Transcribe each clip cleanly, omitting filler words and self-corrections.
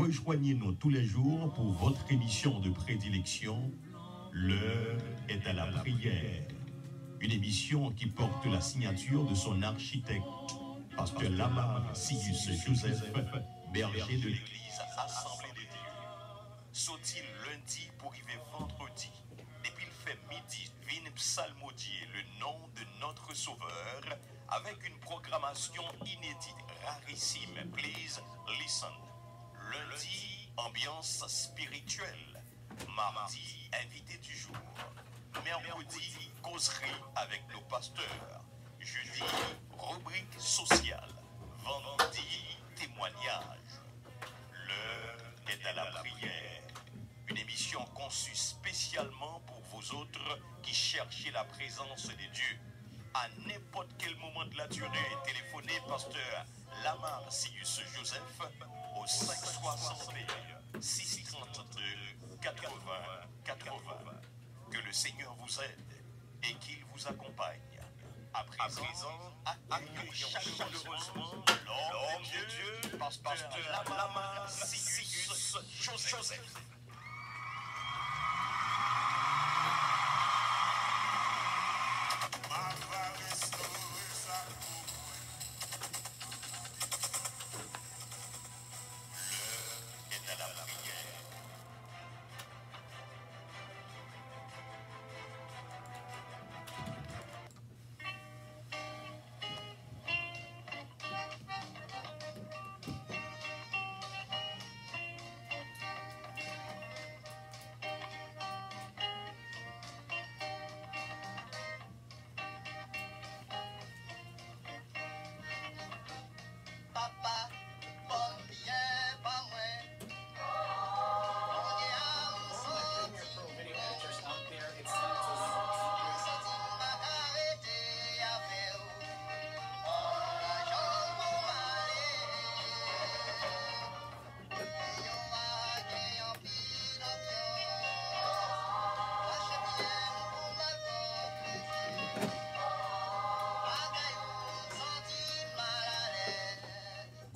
Rejoignez-nous tous les jours pour votre émission de prédilection, L'heure est à la prière. Une émission qui porte la signature de son architecte, Pasteur Lamar Sigus Joseph, berger de l'église Assemblée de Dieu. Sautil lundi pour arriver vendredi. Depuis il fait midi, vin psalmodier le nom de notre Sauveur avec une programmation inédite, rarissime. Please listen. Lundi, ambiance spirituelle. Mardi, invité du jour. Mercredi, causerie avec nos pasteurs. Jeudi, rubrique sociale. Vendredi, témoignage. L'heure est à la prière. Une émission conçue spécialement pour vous autres qui cherchez la présence de Dieu. À n'importe quel moment de la durée, téléphonez pasteur Lamar Sigus Joseph au 561 632 80 80. Que le Seigneur vous aide et qu'il vous accompagne. À présent, accueillons chaleureusement l'homme de Dieu, pasteur Lamar Sigus Joseph.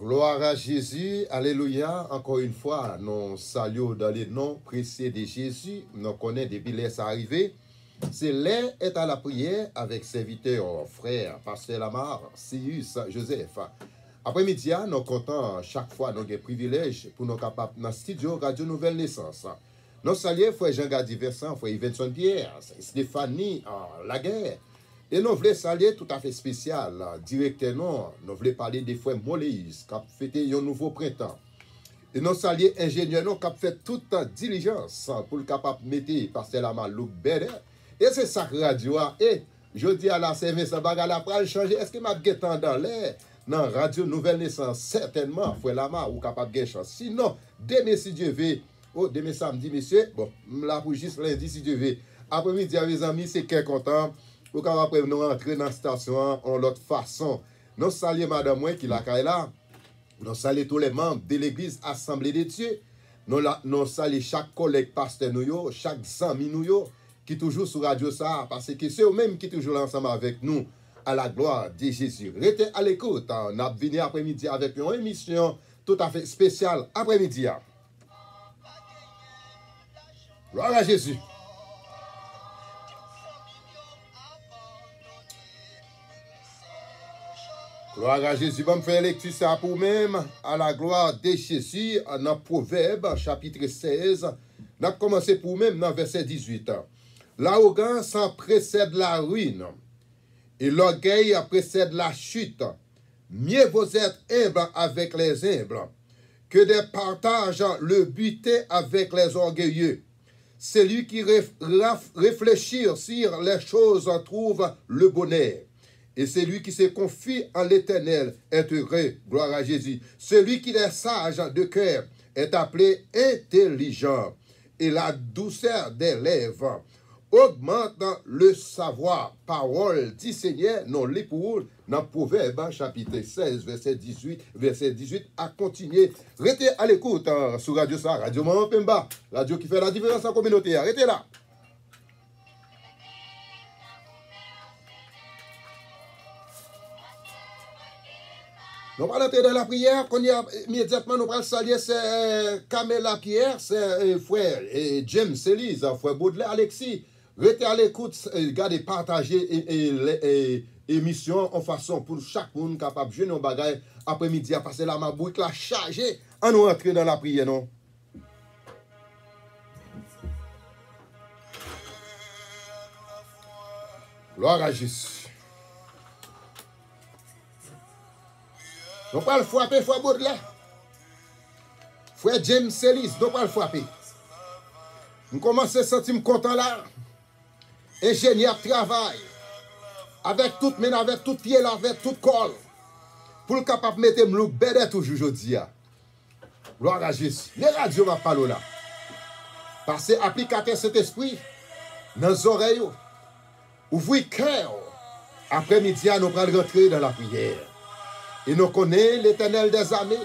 Gloire à Jésus, alléluia. Encore une fois, nous saluons dans les noms précieux de Jésus. Nous connaissons depuis les arrivés. C'est l'heure est à la prière avec serviteur, frère, pasteur Lamar, Sigus Joseph. Après-midi, nous comptons chaque fois nos privilèges pour nous capables dans le studio Radio Nouvelle Naissance. Nous saluons frère Jean-Gadi Versant, frère Yvenson Pierre, Stéphanie Laguerre. Et nous voulons saluer tout à fait spécial, directement, nous voulons parler des frères Moléis, qui ont fêté un nouveau printemps. Et nous saluons ingénieurs qui ont fait toute diligence pour le capable de mettre pasteur Lamar Luc Beder. Et c'est ça que radio a. Et je dis à la service, ça va changer. Est-ce que ma guettant dans l'air? Non, Radio Nouvelle Naissance, certainement, frère Lamar, ou capable de chance. Sinon, demain, si Dieu veut, demain samedi, monsieur, bon, là pour juste lundi, si Dieu veut. Après-midi, mes amis, c'est qu'un content. Pour qu'après nous rentrer dans la station en l'autre façon. Nous saluons madame moi qui est là. Nous saluons tous les membres de l'église Assemblée de Dieu. Nous saluons chaque collègue pasteur nous, chaque ami nous qui toujours sur radio ça parce que c'est eux-mêmes qui toujours ensemble avec nous à la gloire de Jésus. Restez à l'écoute. On a venu après-midi avec une émission tout à fait spéciale après-midi. Gloire à Jésus. Gloire à Jésus. Je vais faire lecture ça pour même à la gloire de Jésus dans Proverbe chapitre 16. On a commencé pour même dans verset 18. L'arrogance précède la ruine et l'orgueil précède la chute. Mieux vous êtes humble avec les humbles que de partager le butin avec les orgueilleux. Celui qui réfléchit sur les choses trouve le bonheur. Et celui qui se confie en l'Éternel est heureux. Gloire à Jésus. Celui qui est sage de cœur est appelé intelligent. Et la douceur des lèvres augmente le savoir. Parole du Seigneur, non l'époux, dans Proverbe, chapitre 16, verset 18, à continuer. Restez à l'écoute sur Radio Sa, Radio Maman Pemba, radio qui fait la différence en communauté. Arrêtez là. Nous allons entrer dans la prière, qu'on y a immédiatement, nous allons saluer Camilla Pierre, c'est frère James Elise, frère Baudelaire Alexis. Restez à l'écoute, regardez, partagez l'émission en façon pour chaque monde capable de jouer nos bagages après-midi à passer la mabouille, la charger, à nous entrer dans la prière, non? Gloire à Jésus. Nous pas le frapper, frère Baudelaire. Frère James Ellis, nous pas le frapper. Nous commençons à sentir content là. Ingénieur travail. Avec toute main, avec tout pied, avec tout corps. Pour le capable de mettre le bédé toujours aujourd'hui. Gloire à Jésus. Les radios vont parler là. Passez applicateur cet esprit dans les oreilles. Ouvrez cœur. Après-midi, nous allons rentrer dans la prière. Et nous connaissons l'Éternel des armées.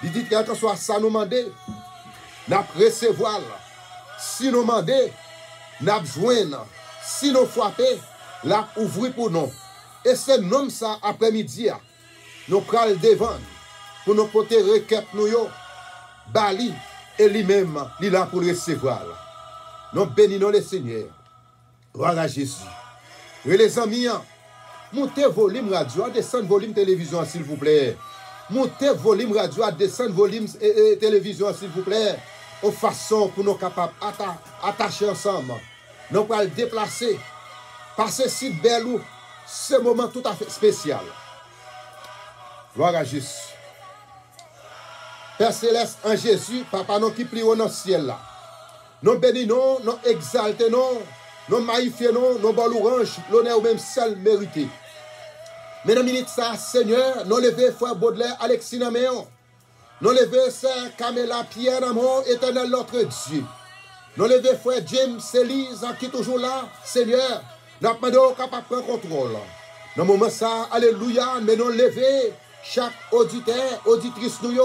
Il dit quel que soit ça nous demander, nous recevoir. Si nous demandons, nous besoin. Si nous frappons, nous ouvrons pour nous. Et c'est nom ça après-midi. Nous prenons devant pour nous porter requête nous. Bali et lui-même, il est là pour recevoir. Nous bénissons le Seigneur. Gloire à Jésus. Et les amis, montez volume radio, descendez volume télévision s'il vous plaît. Montez volume radio, descendez volume télévision s'il vous plaît. En façon pour nous capables d'attacher ensemble. Nous allons le déplacer. Passer si belle ou ce moment tout à fait spécial. Gloire à Jésus. Père Céleste en Jésus, Papa nous qui plie dans le ciel là. Nous bénissons, nous exaltons, nous magnifions, nous bon l'orange, l'honneur même seul mérité. Mesdames, minutes ça, Seigneur, nous levons frère Baudelaire, Alexis Naméon. Nous levons sœur Camilla Pierre Namon, éternel notre Dieu. Nous levons frère James Elise, qui est toujours là, Seigneur. Nous demandons capable de prendre contrôle. Dans le moment ça, alléluia, mais nous levons chaque auditeur, auditrice nous,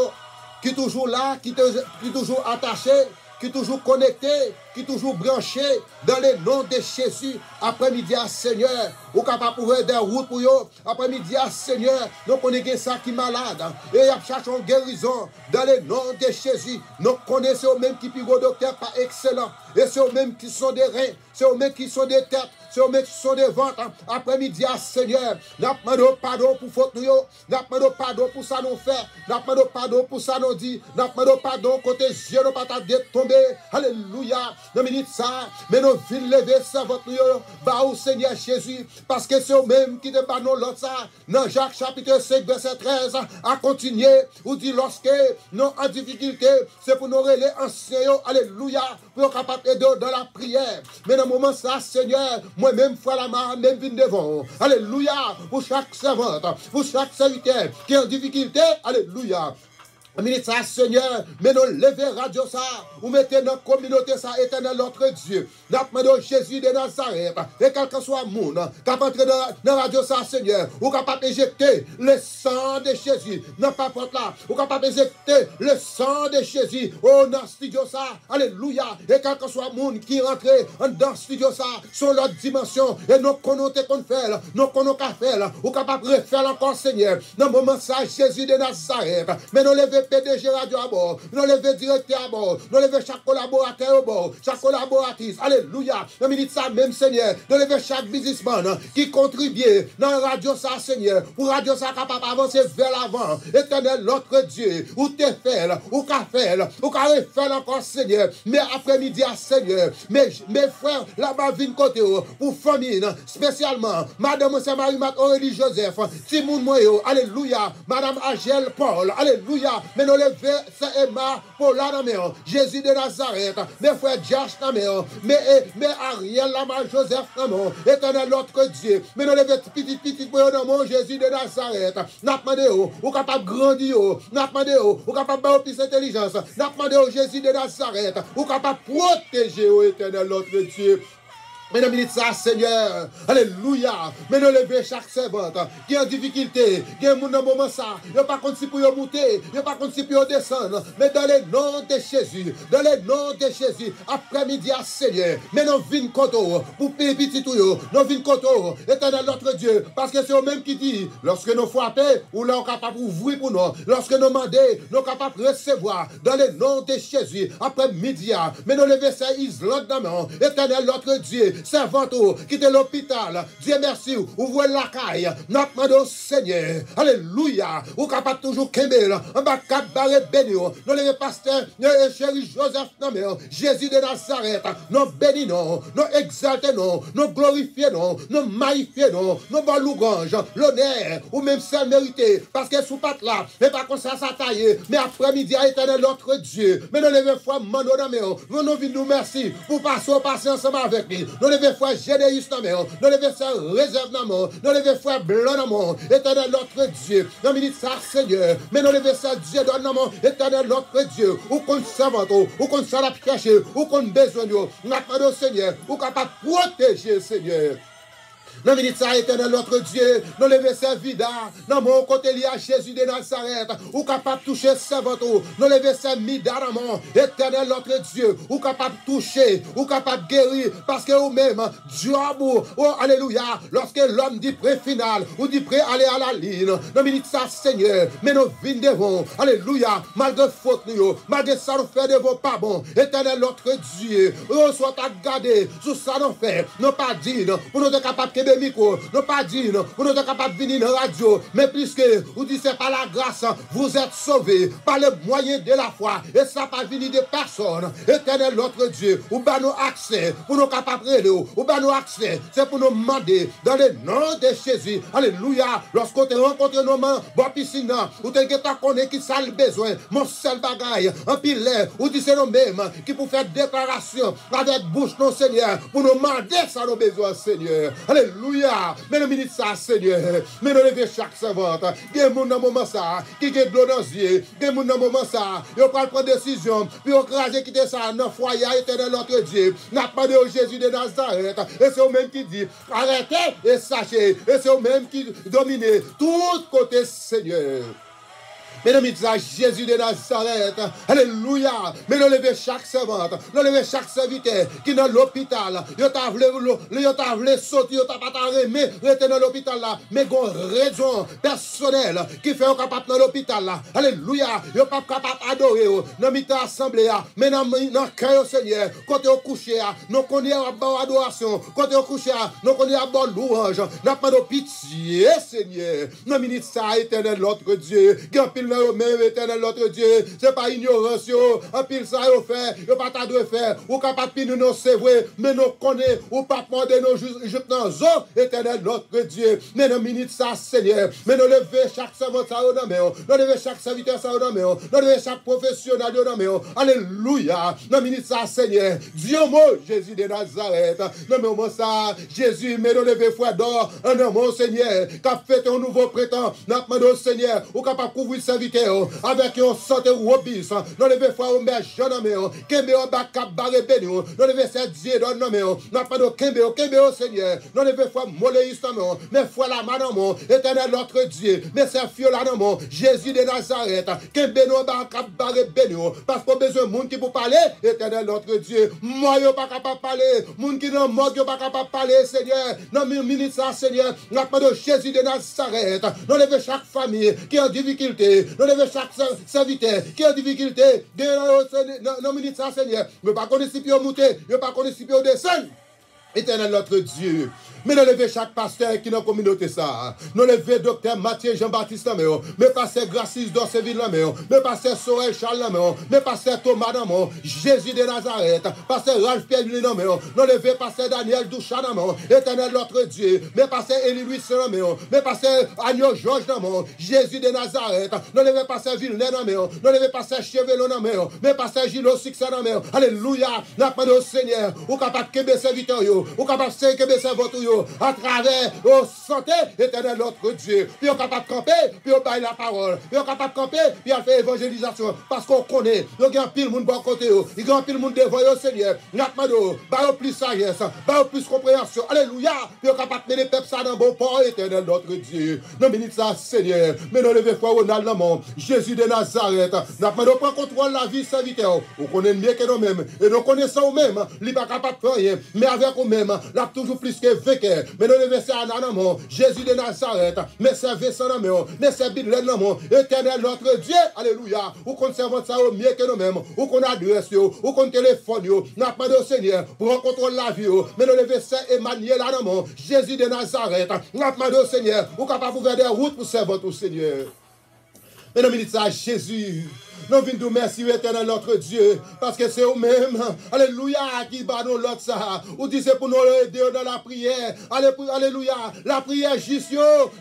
qui est toujours là, qui est toujours attaché, qui est toujours connecté, qui est toujours branché dans le nom de Jésus. Après-midi, Seigneur, ou capable de faire des routes pour eux. Après-midi, Seigneur, nous connaissons ça qui est malade. Et nous cherchons guérison dans le nom de Jésus. Nous connaissons même qui sont docteurs pas excellents. Et c'est eux-mêmes qui sont des reins, c'est eux-mêmes qui sont des têtes, c'est eux-mêmes qui sont des ventres. Après-midi, Seigneur, nous demandons pardon pour faute nous. Nous demandons pardon pour ça nous fait. Nous demandons pardon pour ça nous dit. Nous demandons pardon côté Dieu, nous pas tomber. Alléluia. Dans minute ça, mais nous venons lever ça votre nous. Bah au Seigneur Jésus, parce que c'est eux-mêmes qui te parlent l'autre ça. Dans Jacques chapitre 5, verset 13, à continuer, ou dit lorsque nous en difficulté, c'est pour nous relayer anciens. Alléluia. Pour être capable dans la prière. Mais dans le moment ça, Seigneur, moi-même, frère Lamar, même vine devant. Alléluia. Pour chaque servante, pour chaque serviteur qui est en difficulté. Alléluia. Minute ça, Seigneur, mais nous levons radio ça, ou mettez dans la communauté ça, éternel notre Dieu. Nous demandons Jésus de Nazareth, et quel que soit le monde, capable d'entrer dans la radio ça, Seigneur, ou capable d'éjecter le sang de Jésus, non pas porte là, ou capable d'éjecter le sang de Jésus, oh, dans le studio ça, alléluia, et quel que soit le monde qui rentre dans le studio ça, sur l'autre dimension, et nous connaissons qu'on fait, nous connaissons qu'à faire, ou capable de refaire encore, Seigneur, dans le moment ça, Jésus de Nazareth, mais nous levons PDG Radio à bord, nous levons directeur à bord, nous levons chaque collaborateur à bord, chaque collaboratrice, alléluia, nous minute ça même Seigneur, nous levons chaque businessman qui contribue dans la radio ça Seigneur, pour radio ça capable d'avancer vers l'avant, éternel notre Dieu, ou te faire, ou qu'à faire, ou qu'à refaire encore Seigneur, mais après-midi à Seigneur, mes frères là-bas viennent côté pour famille, spécialement, Madame Marie-Mat Aurélie Joseph, Timoun Moyo, alléluia, Madame Agel Paul, alléluia, mais nous levons Emma pour la mer, Jésus de Nazareth, mes frères Josh Namer, mais Ariel Lamar Joseph Namer, éternel notre Dieu, mais nous levons petit pour le nom Jésus de Nazareth, n'a demandé ou capable grandir, n'a demandé ou capable de plus intelligence, n'a demandé Jésus de Nazareth, ou capable protéger éternel notre Dieu. Mesdames, minutes ça, Seigneur. Alléluia. Mais nous lever chaque servante qui est en difficulté, qui est un moment ça. Il n'y a pas compte si pour monter, il n'y a pas compte si pour descendre. Mais dans le nom de Jésus, dans le nom de Jésus, après-midi, Seigneur, mais nous venons contre pour payer petit tout, nous venons contre éternel notre Dieu, parce que c'est eux-mêmes qui dit, lorsque nous frappons, ou là, on est capable d'ouvrir pour nous, lorsque nous demandons, nous sommes capables de recevoir, dans le nom de Jésus, après-midi, mais nous lever ça, Islande dans main, éternel notre Dieu, servant qui est l'hôpital, Dieu merci, ouvrez la caille, nous demandons Seigneur, alléluia, ou capable toujours Kembel, en bas cap barré béni, nous lever pasteur, chéri Joseph, Jésus de Nazareth, nous bénissons, nous exaltons, nous glorifions, nous magnifions, nous bon louange, l'honneur, ou même ça mérité, parce que sous patte là, mais pas comme ça taille, mais après-midi, éternel notre Dieu, mais nous levons foi, nous nous merci pour passer ensemble avec lui, nous levons foi, Généus, nous levons ça, réserve, nous levons foi, blanc, éternel notre Dieu, nous ministre ça, Seigneur, mais nous levons ça, Dieu, éternel notre Dieu, ou qu'on savante, ou qu'on s'en a caché, ou qu'on besoin, nous appelons Seigneur, ou capable de protéger, Seigneur. Nous ministre éternel notre Dieu, nous lever servida, dans mon côté lié à Jésus de Nazareth, ou capable de toucher servant, nous lever servida dans mon éternel notre Dieu, ou capable de toucher, ou capable de guérir, parce que vous-même, Dieu, oh alléluia, lorsque l'homme dit prêt final, ou dit prêt aller à la ligne, nous ministre Seigneur, mais nous venons devant, alléluia, malgré faute nous, malgré ça nous fait devant pas bon, éternel notre Dieu, nous soit à garder, sous ça nous fait, nous pas dire, pour nous être capables de micro, nous pas dire, pour nous être capables de venir dans la radio, mais puisque vous dites c'est par la grâce, vous êtes sauvés par le moyen de la foi, et ça pas venir de personne, éternel notre Dieu, ou bien nous accès, pour nous capables de ou bien nous accès, c'est pour nous demander, dans le nom de Jésus, alléluia, lorsqu'on te rencontre nos mains, bon piscine, ou te connaît qui ça le besoin, mon seul bagaille, un pilet, ou dit c'est nous-mêmes, qui pour faire déclaration, avec bouche non Seigneur, pour nous demander ça nos besoins Seigneur, alléluia. Alléluia. Mais nous ministre ça, Seigneur. Mais nous levons chaque servante. Il y a des gens dans moment ça, qui ont de l'eau dans les yeux. Il y a des gens dans moment ça, ils prennent prendre décision. Puis ils crasent quitter ça dans le foyer éternel notre Dieu. Nous demandons au Jésus de Nazareth. Et c'est eux-mêmes qui dit, arrêtez et sachez. Et c'est eux-mêmes qui dominent tout côté, Seigneur. Mesdames et Jésus de Nazareth, alléluia. Mais nous levons chaque servante, nous levons chaque serviteur qui est dans l'hôpital. Ils ont voulu sauter, ils n'ont pas remis, rester dans l'hôpital là. Mais il y a une raison personnelle qui fait capable dans l'hôpital là. Alléluia. Ils ne sont pas capables d'adorer dans notre assemblée. Mais dans le cœur, Seigneur, quand ils sont couchés, nous connaissons la bonne adoration. Quand ils sont couchés, nous connaissons la bonne louange. Nous pas de pitié, Seigneur. Nous ministre ça, éternel, notre Dieu. Même éternel notre Dieu, c'est pas ignorance, en pile ça yo fait, yo pas ta de faire, ou capable de nous c'est vrai, mais nous connaît, ou pas demander nos juste dans zo, éternel notre Dieu, mais nous minute ça Seigneur, mais nous lever chaque servant ça dans main, nous lever chaque serviteur ça dans main, nous lever chaque professionnel dans main, alléluia, nous minute ça Seigneur, Dieu mon Jésus de Nazareth, nous moment ça, Jésus, mais nous lever foi d'or, un homme Seigneur, qui a fait un nouveau prétend, nous demandons Seigneur, ou capable couvrir serviteur avec un santé ou obis, nous levons foi au mère Jean Nameo, Kembe au bacap barré béni, nous levons cette Dieu dans Nameo, n'a pas de Kembe au Seigneur, nous levons foi Moléis Nameo, mais foi la manamo, éternel notre Dieu, mais c'est Fiola Nameo, Jésus de Nazareth, Kembe au bacap barré béni, parce qu'on a besoin de monde qui pour parler, éternel notre Dieu, moi yo pas capable parler, monde qui dans mort yo pas capable parler, Seigneur, dans minute ça, Seigneur, n'a pas de Jésus de Nazareth, nous levons chaque famille qui est en difficulté, nous devons chaque serviteur qui est en difficulté, nous minutes ça, Seigneur. Mais pas qu'on est si peu monter, mais pas qu'on est si peu descendre. Éternel notre Dieu. Mais nous levons chaque pasteur qui est dans la communauté ça. Nous levons docteur Mathieu Jean-Baptiste Lameo. Mais pasteur Gracis d'Orseville Lameo. Mais pasteur Sorel Charles Lameo. Mais pasteur Thomas Lameo. Jésus de Nazareth. Pasteur Ralph Pierre Lameo. Nous levons pasteur Daniel Douchan Lameo. Éternel notre Dieu. Mais pasteur Élie Louis Lameo. Mais pasteur Agneau Georges Lameo. Jésus de Nazareth. Nous levons pasteur Villeneuve Lameo. Nous levons pasteur Chevelon Lameo. Mais pasteur Gilo Sixer Lameo. Alléluia. Nous demandons au Seigneur. Ou capable de serviteur. Ou capable de serviteur. à travers la santé, éternel notre Dieu. Puis on est capable de camper, puis on baille la parole. Puis on est capable de camper, puis on fait évangélisation. Parce qu'on connaît, il y a un pile monde bon côté, il y a un pile monde devant le Seigneur. Nous avons plus sagesse, plus compréhension. Alléluia. Puis on est capable de mener le peuple ça dans bon port, éternel notre Dieu. Nous bénissons ça, Seigneur. Mais nous levons foi au nom de l'amour. Jésus de Nazareth. Nous avons pris contrôle de la vie serviteur. Vous connaissez mieux que nous-mêmes. Et nous connaissons nous-mêmes. Il n'est pas capable de faire rien. Mais avec nous-mêmes, là toujours plus que vainqueur. Mais nous levons ça en amour. Jésus de Nazareth. Mais servez ça en amour. Mais servez de l'amour. Éternel notre Dieu. Alléluia. Vous conservez ça au mieux que nous-mêmes. Vous qu'on adresse, vous qu'on téléphone. Nous demandons au Seigneur pour contrôler la vie. Mais nous levons ça Emmanuel en amour. Jésus de Nazareth. Nous demandons au Seigneur. Vous capable de faire des routes pour servir votre Seigneur. Mais nous ministres à Jésus. Nous venons de merci éternel notre Dieu. Parce que c'est vous-même. Alléluia. Qui bat nous l'autre ça. Ou dit c'est pour nous aider dans la prière. Alléluia. La prière juste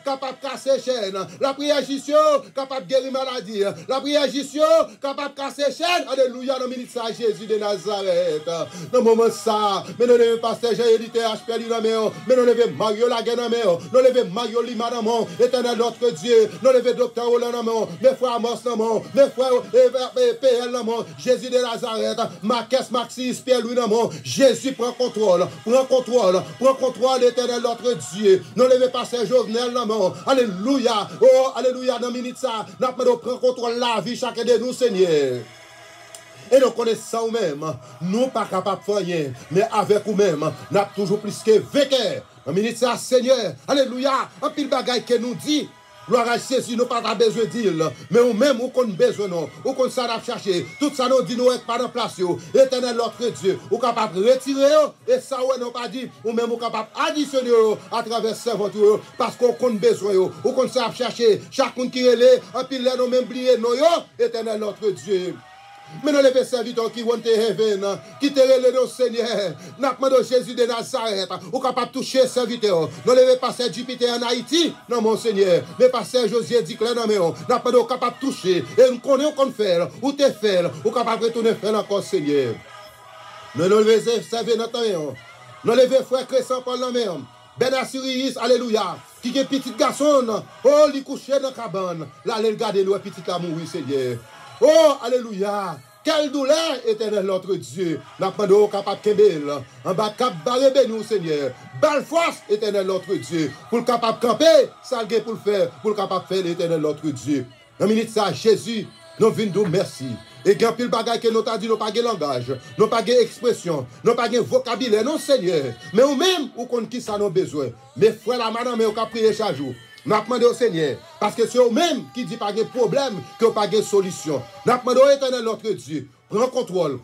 capable de casser chaîne. La prière juste capable de guérir maladie. La prière juste capable de casser chaîne. Alléluia. Nous ministres à Jésus de Nazareth. Dans le moment ça. Mais nous levons pasteur Jean-Élite HPL dans main. Mais nous levons Mario Laguer dans main. Nous levons Mario Lima dans main. Éternel notre Dieu. Nous levons docteur Roland dans main. Mes frères Amos dans main. Mes frères PL dans mon Jésus de Nazareth, Marques Maxis, Pierre-Louis dans mon Jésus prend contrôle, l'éternel notre Dieu. Nous levons pasteur Jovenel dans mon alléluia, oh alléluia, dans minute ça, nous prend contrôle la vie chacun de nous, Seigneur. Et nous connaissons nous-mêmes, nous pas capables de faire rien, mais avec nous-mêmes, nous avons toujours plus que vainqueur. Dans minute ça, Seigneur, alléluia, un pile bagaille que nous dit. Gloire à Jésus, nous n'avons pas besoin de dire, mais nous-mêmes, nous avons besoin, nous avons ça à chercher. Tout ça, nous dit, nous n'avons pas de place. Éternel, notre Dieu, nous sommes capables de retirer, et ça, nous pas dit, nous-mêmes, nous sommes capables d'additionner à travers ce vote, parce qu'on a besoin, nous avons ça à chercher. Chacun qui est là, et puis là, nous-mêmes, oublier, nous, éternel, notre Dieu. Mais nous les serviteurs qui vont te heaven, qui te relèvent au Seigneur. Nous demandons Jésus de Nazareth, ou capable de toucher serviteurs. Nous les passer Jupiter en Haïti, non mon Seigneur. Mais passer José dit clair, non mais nous demandons capable de toucher. Et nous connaissons qu'on fait, ou te faire, ou capable de retourner faire encore Seigneur. Nous les servir notre main. Nous les frère Crescent Paul la main. Ben Assyrius, alléluia. Qui est petit garçon, oh, il couche dans la cabane. Là, il regarde nous, petit amour, Seigneur. Oh, alléluia. Quelle douleur, éternel notre Dieu. Nous demandons capable de kembel. En bas, cap barré nous, Seigneur. Belle force, éternel notre Dieu. Pour le capable de camper, ça le pour le faire. Pour le capable de faire, l'éternel notre Dieu. Dans minute ça, Jésus, nous venons merci. Et quand pile bagaille que nous t'a dit, nous pas de langage, nous pas de expression, nous pas de vocabulaire, non, Seigneur. Mais nous-mêmes, nous connaissons qui ça nous besoin. Mais frère, la madame, nous avons prié chaque jour. Nous demandons au Seigneur, parce que c'est eux-mêmes qui disent pas de problème, que pas de solution. Nous demandons au éternel notre Dieu, prends contrôle,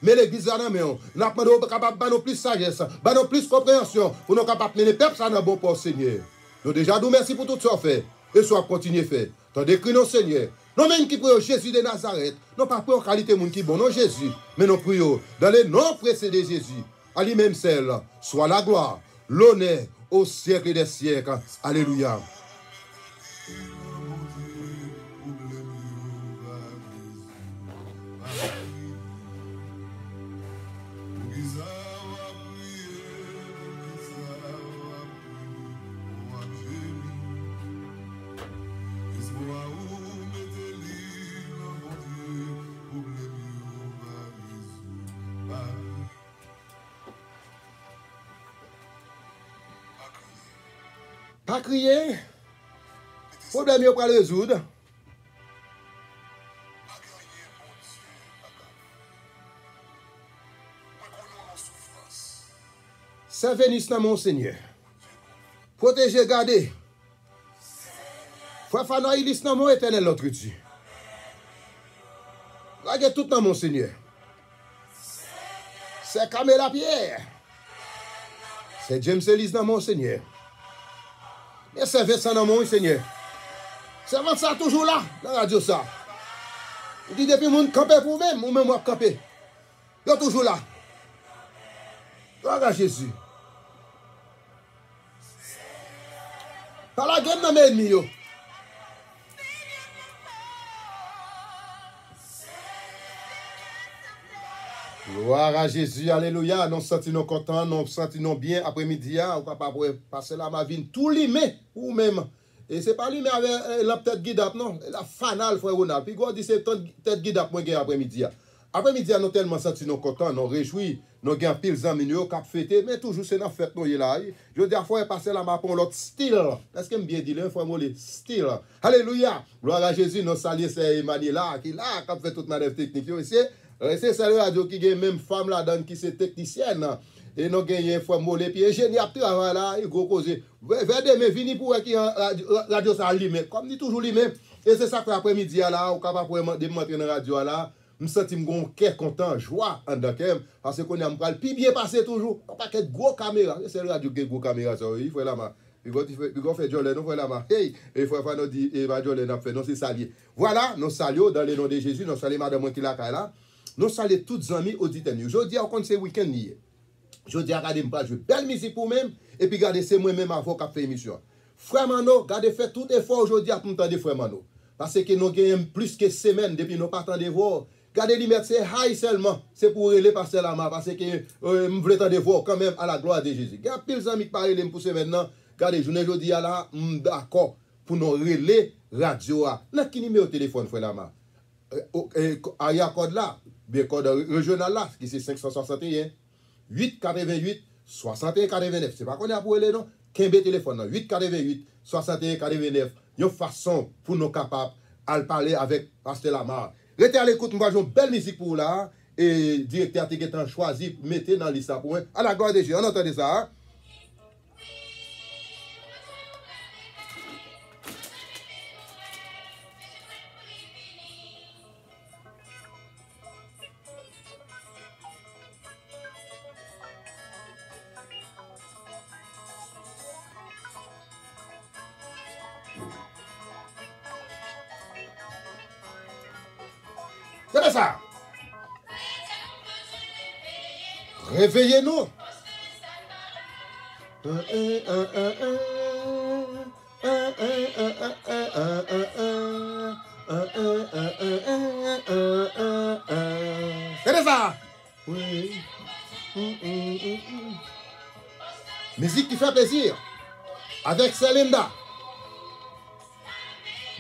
mais l'église à la main. Nous demandons capable de plus sagesse, de plus compréhension, pour nous capables de mener le peuple à un bon port, Seigneur. Nous déjà nous merci pour tout ce qu'on fait, et soit continuer à faire. Tandis que nous, Seigneur, nous mêmes qui prions Jésus de Nazareth, nous pas prions en qualité de monde qui bon, non Jésus, mais nous prions dans les noms précédés de Jésus, à lui-même seul, soit la gloire, l'honneur, au siècle des siècles. Alléluia. Pas crier. Problème yo pour résoudre. Servez-nous dans mon Seigneur. Protégez, gardez. Frère Fanaïlis dans mon éternel notre Dieu. Regardez tout dans mon Seigneur. C'est Caméla Pierre. C'est James Ellis dans mon Seigneur. Et servez ça dans mon Seigneur. Servez ça toujours là, dans la radio ça. Il dit depuis mon camper pour même, ou même moi camper. Il est toujours là. Gloire à Jésus. Par la gueule dans mes ennemis. Gloire à Jésus, alléluia. Nous sentons contents, nous sentons bien après-midi. On va pas passer la ma vie tout limé ou même. Et c'est pas lui mais avec la tête guide non, la fanale frère Ronald. Puis God dit c'est tête guide moi après-midi. Après-midi nous tellement sentons contents, nous réjouis, nous gain pile amis nous cap fêter mais toujours c'est dans fête nous là. Je dis à fois passer la ma pour l'autre style. Est-ce que bien dit le frère Molé style. Alléluia. Gloire à Jésus, nous saluons c'est Emmanuel là qui là cap fait toute manœuvre technique ici. C'est ça le radio qui a même femme là-dedans qui c'est technicienne. Et nous avons frère Molé puis ingénieur travail là, il go causer. Vers demain vini pour qui radio ça limé comme dit toujours limé. Et c'est ça que après-midi là, on capable de monter dans radio là. Je sens mon cœur content, joie en d'accord parce qu'on a m'pral puis bien passer toujours. On pas que gros caméra, c'est le radio qui gros caméra ça, il faut là ma. Il faut faire Jolene, nous voilà ma. Hey, il faut faire nous dit et va Jolene a fait non c'est salier. Voilà, nous saluons dans le nom de Jésus, nous saluons madame qui là là. Nous saluons tous les amis auditeurs. Je dis à compte c'est week-end hier. Je dis à regarder me jouer belle musique pour même et puis regardez c'est moi même avant qu'a fait émission. Frère Mano, regardez fait tout effort aujourd'hui à tout temps frère Mano parce que nous gagnons plus que semaine depuis nous partons de voir. Gardez l'image, c'est high seulement. C'est pour aller passer la main. Parce que je voulais t'en voir quand même à la gloire de Jésus. Gardez pile d'amis qui parlent pour ce maintenant. Gardez, je ne dis là, d'accord, pour nous relayer radio. N'a qui numéro de téléphone, frère la main. Il y a code là, bien code régional là, qui c'est 561 888 61 89. C'est pas qu'on a pour aller non? 15 téléphone 888 61 89. Une façon pour nous capables de parler avec Pasteur Lamar. Restez à l'écoute, nous avons une belle musique pour là. Et directeur qui est choisi, mettez dans la liste pour moi. À la gloire de Dieu, on entend ça. Hein? C'est ça. Réveillez-nous. C'est ça. Oui. Musique qui fait plaisir. Avec Celinda.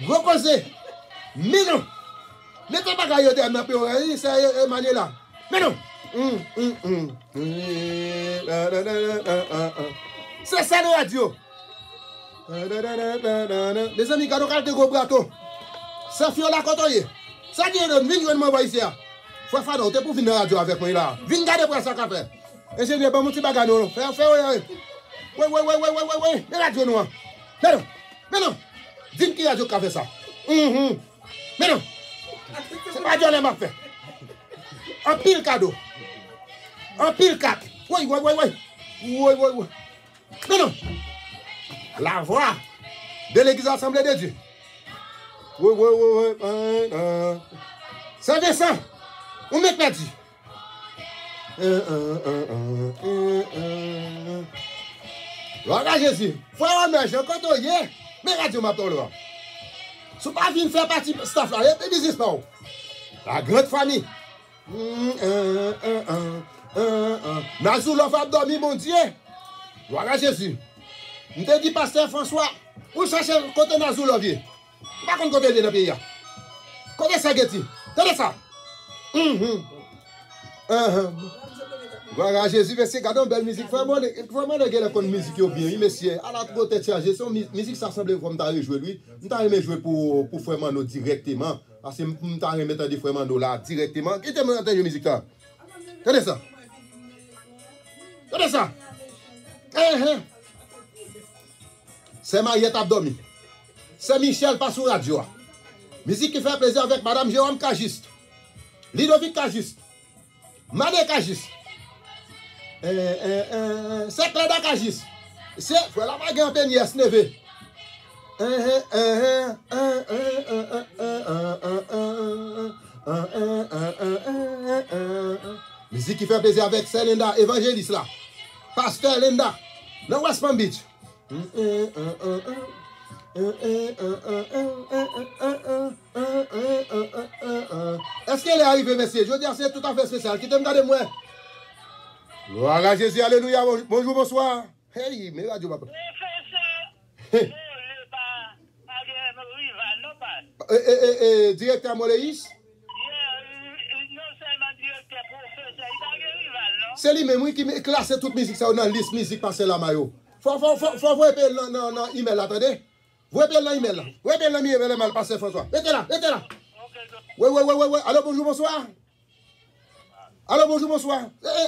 Gros conseil. Mais non. Mettez pas gaillot de ma peur, c'est Emmanuel là. Mais non. C'est ça le radio. Les amis, quand on a des gros plateaux, ça fait la côte. Ça dit, viens me ici. Faut faire d'autres pour venir à la radio avec moi là. Viens garder pour ça qu'a fait. Ingénieur, pas mon petit bagage. Oui. Mais radio noir. Mais non. Dis qui radio qu'a fait ça. Mais non. C'est pas Dieu qui m'a fait. Un pile cadeau. Un pile 4. Oui. Mais non. La voix de l'église Assemblée de Dieu. Oui. Saint-Vincent. On m'est perdu. Voilà Jésus. Frère, mais je compte hier. Mais radio m'a parlé. Si vous ne pouvez pas faire partie de staff là, il y a des pas. La grande famille. Nazou l'on va dormir, mon Dieu. Voilà Jésus. Je te dis, pasteur François, où cherchez côté Nazou l'on vient. Pas contre côté de le pays. Côté ça, Getty. Tenez ça. Voilà Jésus, merci. Regardons une belle musique. Vraiment, le gars qui a une musique bien. Monsieur, à la côté de chargé, son musique, ça semble comme tu as joué lui. Tu as aimé jouer pour Frère Mano directement. Parce que tu as aimé mettre Frère Mano là directement. Qui t'a mis la musique là? Tenez ça. C'est Mariette Abdomi. C'est Michel Passou Radio. Musique qui fait plaisir avec Madame Jérôme Cagiste. Ludovic Cagiste. Madé Cagiste. C'est Cléda Cagiste. C'est voilà ma grand peine yes neve. Musique qui fait plaisir avec Celinda évangéliste là. Pasteur Linda dans West Palm Beach. Est-ce qu'elle est arrivée, monsieur? Je veux dire, c'est tout à fait spécial. Qui t'aime regarder moi? Gloire à Jésus, alléluia. Bonjour, bonsoir. Hey, mais radio, papa. Directeur Moléis? C'est lui-même qui classe toute musique ça dans la liste musique parce que la maillot. Faut voir dans email, attendez. Vous appelez dans l'email là. Vous appelez dans l'email mal passé François. Mettez là. Ouais. Allô, bonjour, bonsoir. Allô, bonjour, bonsoir.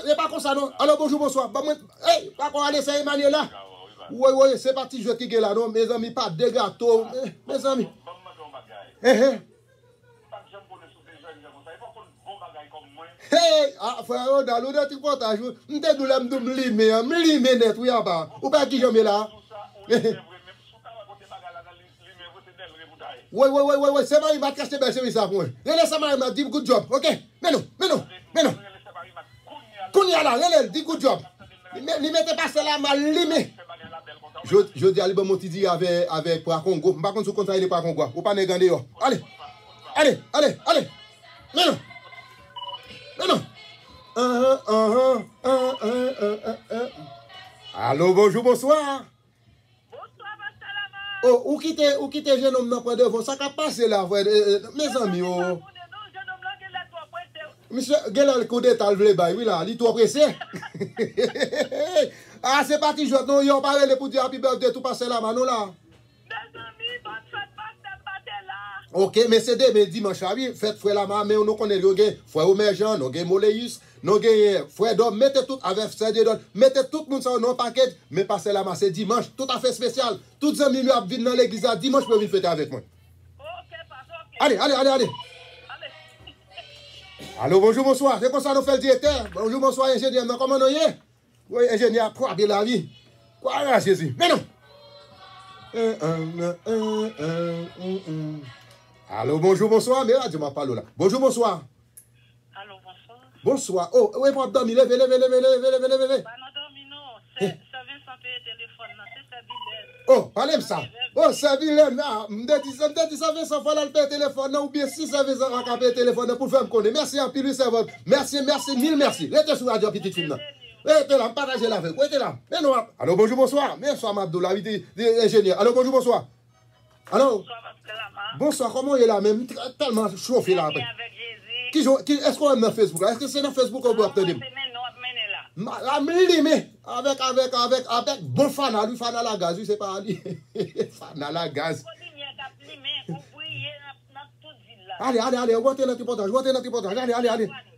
Eh, pas comme ça, non. Allô, bonjour, bonsoir. Eh, pas qu'on aller, c'est Emmanuel là. Ouais, c'est parti, je qui est là, non. Mes amis, pas de gâteau. Mes amis. Hey, frère, dans le petit portage, nous te doulons me net, oui, ou pas qui j'aime là. Ouais, c'est pas, il va cacher bien, c'est ça pour moi. Laissez-moi, il m'a dit good job, ok? Mais non. Kounia là, dit good job. Il mettait pas cela mal limé. Je dis à l'Iban Montidi avec pour Congo. Par contre, sous contrat, il est pas Congo. Ou pas négander. Allez. Mais non. Allô, bonjour, bonsoir. Oh, où quitte jeune homme dans point de vos ça qu'a passé là, mes amis. Oh. Monsieur, quel coup d'état le bail, oui là, il est trop pressé. Ah, c'est parti, je non, yon parlé pour dire happy birthday tout passer là, Manon là. Ok, mais c'est demain dimanche, oui, faites frère la mais on connaît le gars, frère Omerjean, nous gars Moléus, nous gars frère d'homme, mettez tout avec CD d'homme, mettez tout le monde sur non paquet, mais passez la c'est dimanche, tout à fait spécial. Toutes les amis lui viennent dans l'église dimanche pour venir fêter avec moi. Allez. Allô, bonjour, bonsoir. C'est comme ça nous fait le directeur. Bonjour, bonsoir, ingénieur. Comment nous y est? Oui, ingénieur, quoi, bien la vie. Quoi, Jésus? Mais non. Allô, bonjour, bonsoir. Mais là, je m'en parle là. Bonjour, bonsoir. Allô, bonsoir. Bonsoir. Oh, oui, pour dormir. Levez. Bah, non, dormi, non. Ça vient sans payer téléphone, non. C'est ça, Bilène. Oh, parlez-moi ça. Oh, ça, Bilène, là. M'dit ça vient sans faire le téléphone, ou bien si ça vient sans payer téléphone, pour faire me connaître. Merci, en pile, c'est votre. Merci, mille merci. Restez sur radio, petite fille, là. Restez là, partagez la avec. Restez là. Mais non. Allô, bonjour, bonsoir. Bonsoir, Mabdoula, ingénieur. Allô, bonjour, bonsoir. Allô. Bonsoir, comment il est là même? Tellement chauffé là. Est-ce qu'on est dans Facebook? Est-ce que c'est dans Facebook qu'on peut obtenir? Avec bon fana, lui fana la gaz, lui c'est pas lui. Fana la gaz. Allez, on va dans le portage,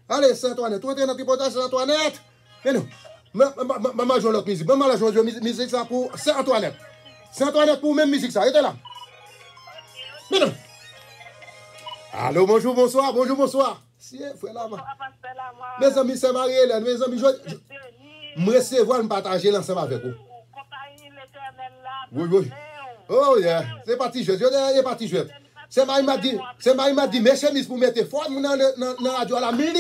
allez, Saint-Antoinette, on va dans le portage, Saint-Antoinette. Mais non, maman joue l'autre musique, maman joue musique ça pour Saint-Antoinette. Saint-Antoinette pour même musique ça, était là. Mais non. Allô, bonjour, bonsoir. Si, frère là, mes amis, c'est Marie-Hélène, mes amis, je recevoir, me partager l'ensemble avec vous. Oui. Oh, yeah. C'est parti, je est parti, je. C'est Marie m'a dit, mes chemises pour mettre fort dans la radio, là, me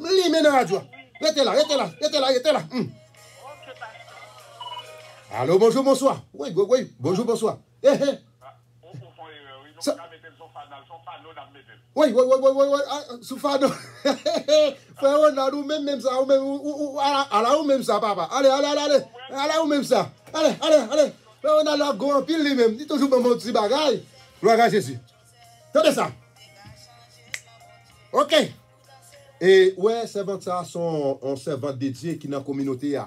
dans la radio. Restez là. Allô, bonjour, bonsoir. Oui, bonjour, bonsoir. Oui, sous fano. Frère, on a nous même ça, ou même ça, papa. Allez, ou même ça. Allez. On a la go en pile lui-même. Dis toujours mon petit bagaille. Gloire à Jésus. Tenez ça. Ok. Et ouais, servante ça sont un servant dédié qui dans la communauté.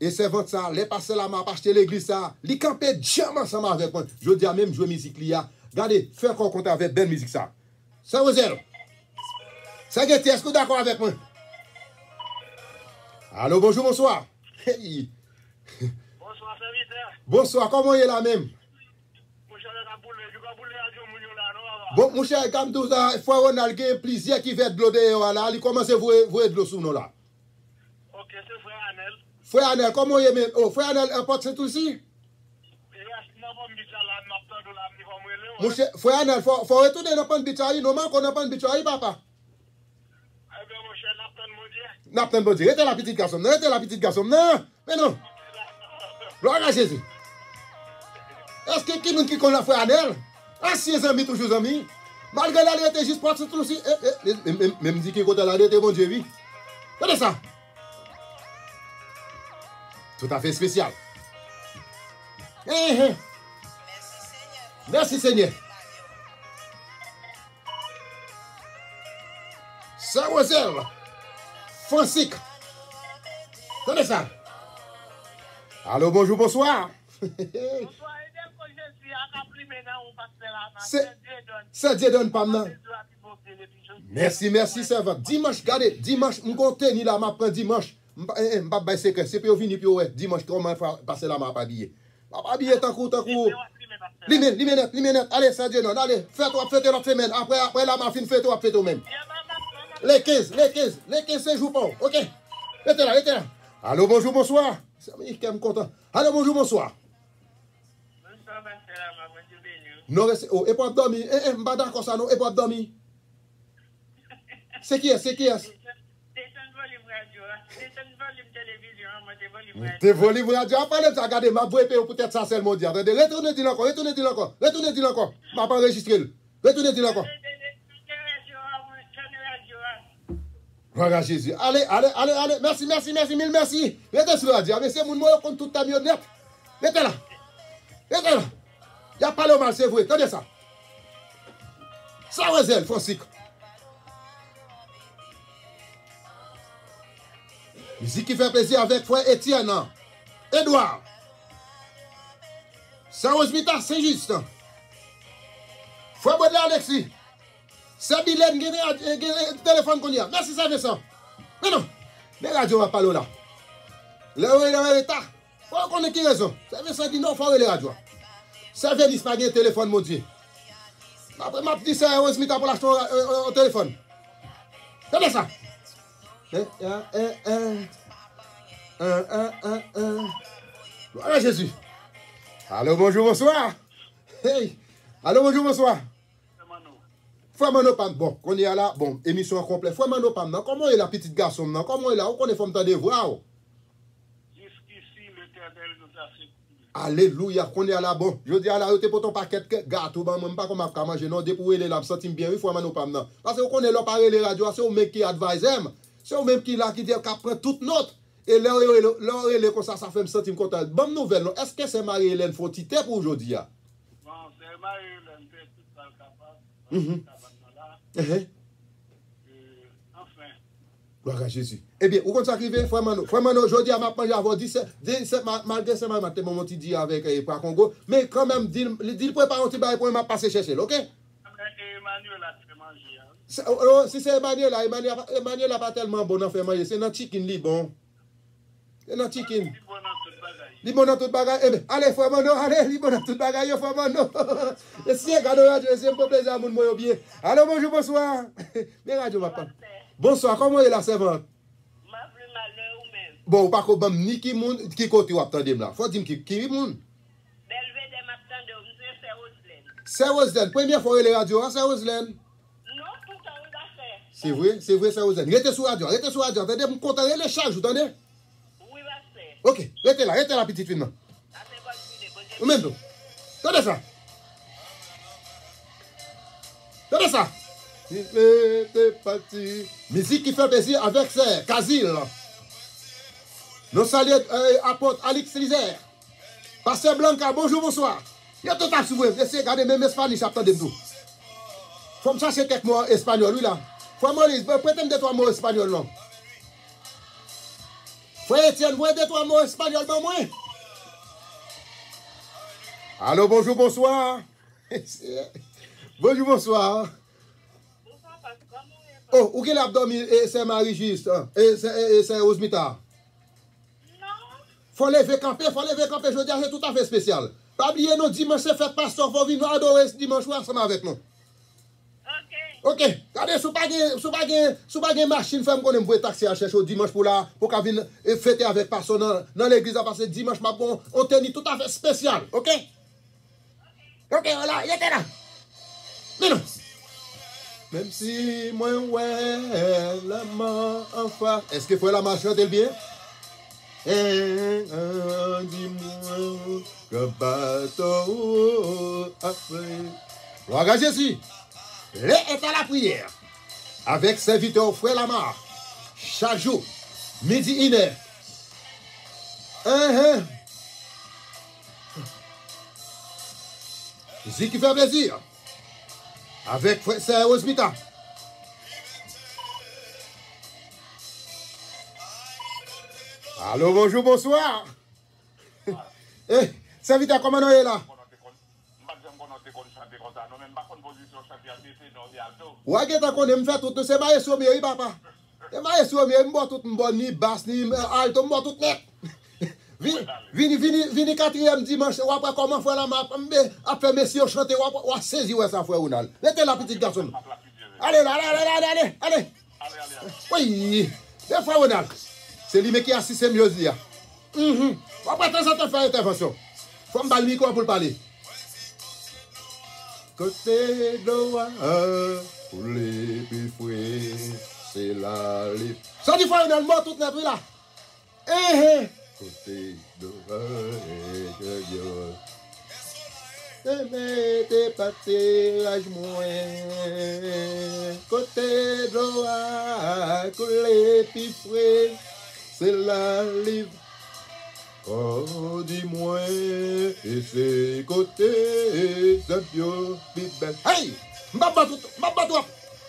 Et servante ça, les passer la main, acheter l'église ça, les camper jamais ensemble avec moi. Je dis à même jouer musique là. Regardez, faire qu'on compte avec belle musique ça. Ça vous est. Ça est-ce que vous êtes d'accord avec moi? Allô, bonjour, bonsoir. Hey. Bonsoir, serviteur. Bonsoir, comment il est là même? Bon, mon cher, comme tout ça, il faut qu'on ait un plaisir qui va être de l'eau là. Il commence à voir de l'eau sous nous là. Ok, c'est frère Anel. Frère Anel, comment il est même? Oh, frère Anel, importe c'est tout aussi? Mon cher, frère Anel, faut retourner dans le bichaï, non, qu'on n'a pas de bichaï, papa. Eh bien, mon cher, Naptan Bodi. Restez la petite garçon, non, mais non. Gloire à Jésus. Est-ce que qui qui connaît frère Adel? Anciens amis, toujours amis. Malgré la était juste pour tout aussi. Même dit qu'il côté la était bon Dieu, oui. Regardez ça. Tout à fait spécial. Merci Seigneur. Saint-Rosel. Francisque. Regardez ça. Allô, bonjour, bonsoir. C'est Dieu donne pas maintenant. Merci, merci, servant. Dimanche, regardez, dimanche, je continue là, je prends dimanche. Je ne vais pas secret. C'est pour venir, puis dimanche, comment passer là, je ne vais pas habiller. Je ne vais pas habiller tant coup. Limenet, allez, c'est Dieu donne, allez, faites-toi, faites l'autre semaine. Après la mafine, faites-toi, faites-toi même. Les 15, c'est jour pas. Ok? Restez là. Allô, bonjour, bonsoir. C'est moi qui me content. Allô, bonjour, bonsoir. Non, oh, et pour dormir. Je ne pas d'accord ça, non, et pour dormir. C'est qui est? T'es volume radio. Après, ça regarde, ma voix peut-être ça seulement dire. Retournez dire encore. M'a pas enregistré. Retournez encore. Voilà Jésus. Allez. Merci. Mille merci. Restez sur la radio. Mais c'est mon mot contre toute ta mionnette. Restez là. Il n'y a pas le mal, c'est vrai. Tenez ça. Ça, Rosel, Francisque. Musique qui fait plaisir avec frère Étienne. Edouard. Saint-Rosmita, Saint-Just. Frère Baudelaire Alexis. C'est Bilène, qui a un téléphone qu'on y a. Merci, ça Vincent. Non. Les radios vont parler là. Le état. Pourquoi qu'on est qui raison? Ça Vincent dit non, il faut les radios. Ça vient pas un téléphone, mon Dieu. Après, m'a dit ça, Saint-Rosmita pour l'acheter au téléphone. Regardez ça. Voilà Jésus. Allô, bonjour, bonsoir. Hey. Allô, bonjour, bonsoir. Frère Mano Pam, bon, qu'on est là, bon, émission complète. Frère Mano Pam, comment est la petite garçon, non? Comment est là? On connaît femme de voix. Jusqu'ici, l'Éternel nous a fait. Alléluia, qu'on est là, bon. Je dis à la route pour ton paquet de gâteau, ben, même pas comme à manger, non, depuis les lames, sentim bien, oui, Frère Mano Pam, non. Parce qu'on connaît là, parler les radios, c'est au mec qui advise, c'est au même qui là, qui dit, qui prend toute note. Et là, comme ça fait me sentir content. Bonne nouvelle, non? Est-ce que c'est Marie-Hélène Fautité pour aujourd'hui? Bon, c'est Marie-Hélène, fait tout ça capable. Enfin. Gloire à Jésus. Eh bien, où qu'on s'arrive, Frère Mano? Frère Mano, aujourd'hui, à ma page, avoir 17, malgré ce matin, mon petit dit avec par Congo, mais quand même, dis prépare un petit bail pour m'a passer chercher, ok? Emmanuel a fait manger. Si c'est Emmanuel n'a pas tellement bon à faire manger, c'est notre chicken li bon. C'est notre chicken. Li bon dans toute bagaille. Eh bien, allez, Frère Mano, allez, li bon dans toute bagaille, Frère Mano. Et si regarde radio, c'est un peu plaisir à mon moyo bien. Allô, bonjour, bonsoir. Bien radio, ma part. Bonsoir, comment est la servante? Ma plus malheur ou même. Bon, pas qu'on ni qui moun, qui côté ou attendez là. Faut dire qui moun. Belvedere matin de c'est Roselène. C'est Roselène. Première fois les radios, c'est Roselène. Non, tout ça on va faire. C'est vrai, c'est Roselène. Restez sur radio. Attendez, vous comptez les charges, vous entendez? Oui, va faire. Ok, restez là, petite fille. Ou même tout. Attendez ça. C'est parti. Musique qui fait plaisir avec ses Kazil. Nous saluons apôtre Alix Lizer. Pasteur Blanca, bonjour, bonsoir. Il y a tout à s'ouvrir. Essayez de regarder même espagnol, j'attendais tout. Faut me chercher quelques mots espagnol, oui là. Faut me prêter deux trois mots espagnol, non. Frère Étienne, vous deux trois mots espagnol, ben moi. Allô, bonjour, bonsoir. Bonjour, bonsoir. Oh, où est l'abdomen et c'est Marie juste, et c'est Osmita. Non. Faut lever camper, je dis c'est tout à fait spécial. Pas oublier nos dimanche, c'est fête pasteur, faut venir adorer ce dimanche ensemble avec nous. Ok. Regardez, sous pas de machine, femme qu'on aime pour taxi à chercher au dimanche pour qu'à venir fêter avec personne dans l'église à passer dimanche, ma bon, on tenit tout à fait spécial, ok? Ok, voilà, il était là. Mais non. Même si moi ouais la main en face. Est-ce que faut la marche chante bien? Dis-moi que bateau après. Gloire à Jésus. Les est à la prière. Avec serviteur frère Lamar. Chaque jour. Midi 1h. Musique qui fait plaisir. Avec frère Osmita. Allô, bonjour, bonsoir. Eh, serviteur, comment on est là? Ouais, qu'est-ce qu'on aime faire tout c'est maïs au mieux, papa. C'est maïs au mieux, moi tout bon ni basse ni alto, moi tout net. Vini quatrième dimanche, ou après comment faire la map, après messieurs chanter, ou saisir ça frère Ronald. Mettez la petite garçon. Allez là, allez. Oui, des frère Ronald. C'est lui qui assiste c'est mieux dire. Après temps ça faire intervention. Faut me balle micro pour parler. Côté de l'eau, pour les plus fouets, c'est la livre. Ça dit frère Ronald, moi toute notre là. Côté de l'eau, mettez pas tirage moins. Côté de l'eau, pour les plus fouets, c'est la livre. Oh, dis-moi, et c'est côté, c'est bio, bibel. Hey! M'baba toi!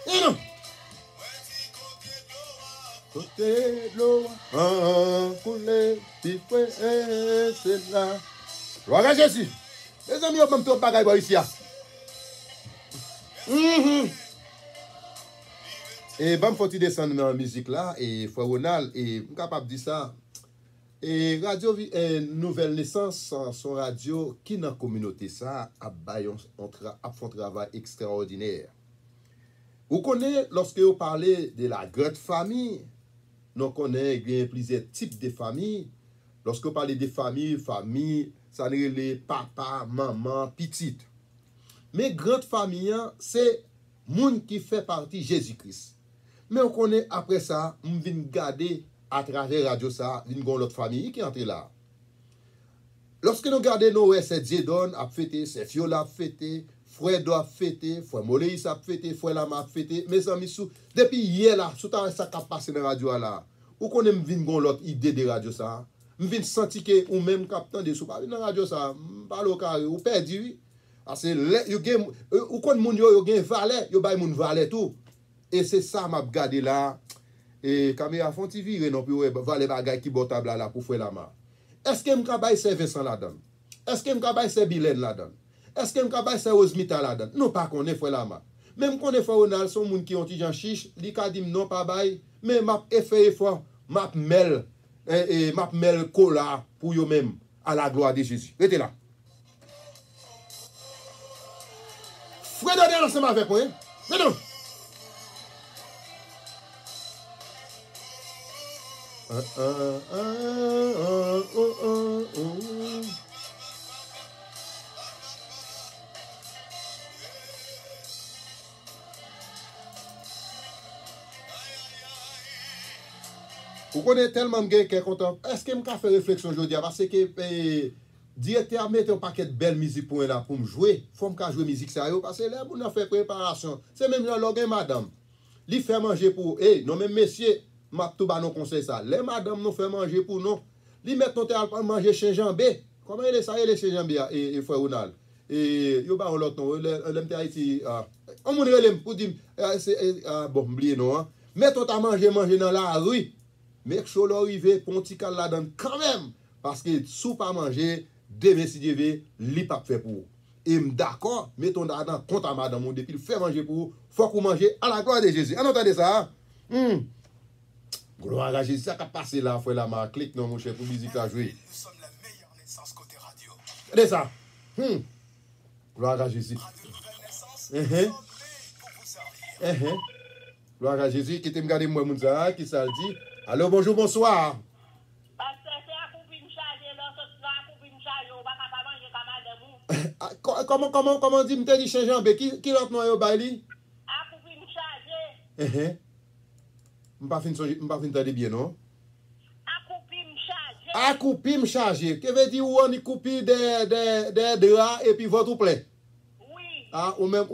Non! Côté de l'eau, coulé, pifoué, c'est là. Gloire à Jésus! Les amis, on peut me faire bagaille ici. Et bon, faut-il descendre dans la musique là, et frère Ronald, et je suis capable de dire ça. Et radio Nouvelle Naissance, son radio qui dans la communauté ça a fait un travail extraordinaire. Vous connaissez, lorsque vous parlez de la grande famille, nous connaissons plusieurs types de familles. Lorsque vous parlez de famille, ça veut dire papa, maman, petite. Mais grande famille, c'est monde qui fait partie de Jésus-Christ. Mais on connaît après ça, on vient garder à travers radio ça, une l'autre famille qui entre là. Lorsque nous regardons nos c'est Diedon a fêté, c'est Fiola a fêté, frère Do a fêté, frère Moléis a fêté, frère Lama a fêté, mes amis sous depuis hier là, tout ça qui a passé dans la radio là. Ou qu'on aime venir l'autre idée de radio ça. Je viens sentir que ou même capitaine de sous pas dans la radio ça, pas le carré ou perdu. Parce que yo gen ou kon moun yo gen valet, yo bay moun valet tout. Et c'est ça m'a regardé là. Et caméra font virer non puis valet bagay qui botable là pour faire la main. Est-ce que m'ka bay c'est Vincent là-dedans? Est-ce que m'ka bay c'est Bilène là-dedans? Est-ce que m'ka bay c'est Osmita là-dedans? Non pas connaît faire la main. Même connaît faire Ronald son moun qui ont ti jan chiche, li ka di non pas bay, mais m'a fait effort, m'a mel et m'a mel cola pour yo même à la gloire de Jésus. Restez là. Frère de ensemble avec moi. Mais non. Vous connaissez tellement de gens qui sont contents. Est-ce que je peux faire réflexion aujourd'hui? Parce que directeur met un paquet de belles musiques pour me jouer. Il faut que je joue musique sérieuse. Parce que là, on a fait préparation. C'est même là, madame. Li fait manger pour. Non, même messieurs, m'a tout bas non conseil ça. Les madame nous fait manger pour nous. Li met ton à manger chez Jambé. Comment il est ça, il est chez Jambé et frère Ronald. Et yo ba on l'autre non, l'aime Haïti. On moun relem pour dire bon, oublié non. Met ton à manger dans la rue. Mais chaud l'arrivé pour un petit cal là-dedans quand même. Parce que sous pas manger, demain si Dieu veut, li pas fait pour. Et d'accord, mettons là-dedans compte à madame, depuis le fait manger pour, faut qu'on mange à la gloire de Jésus. On entendez ça? Gloire à Jésus, ça qui a passé là, faut la marque, clique non mon cher pour musique à jouer. Nous sommes la meilleure naissance côté radio. Regardez ça. Gloire à Jésus. Radio Nouvelle Naissance, pour vous servir. Gloire à Jésus, qui t'aime garder moi moun ça, qui ça le dit. Allô, bonjour, bonsoir. Parce que c'est à coupine chargée, là, c'est à coupine chargée, on va pas manger comme madame. Comment dit, m'te dit chez Jean-B, qui l'autre nom yo baili? À coupine chargée. M'pas fin tade bien, non? À coupine chargée. A coupi me chargé. Que veut dire ou on y coupi des draps et puis votre plein. Oui. Ah, ou même,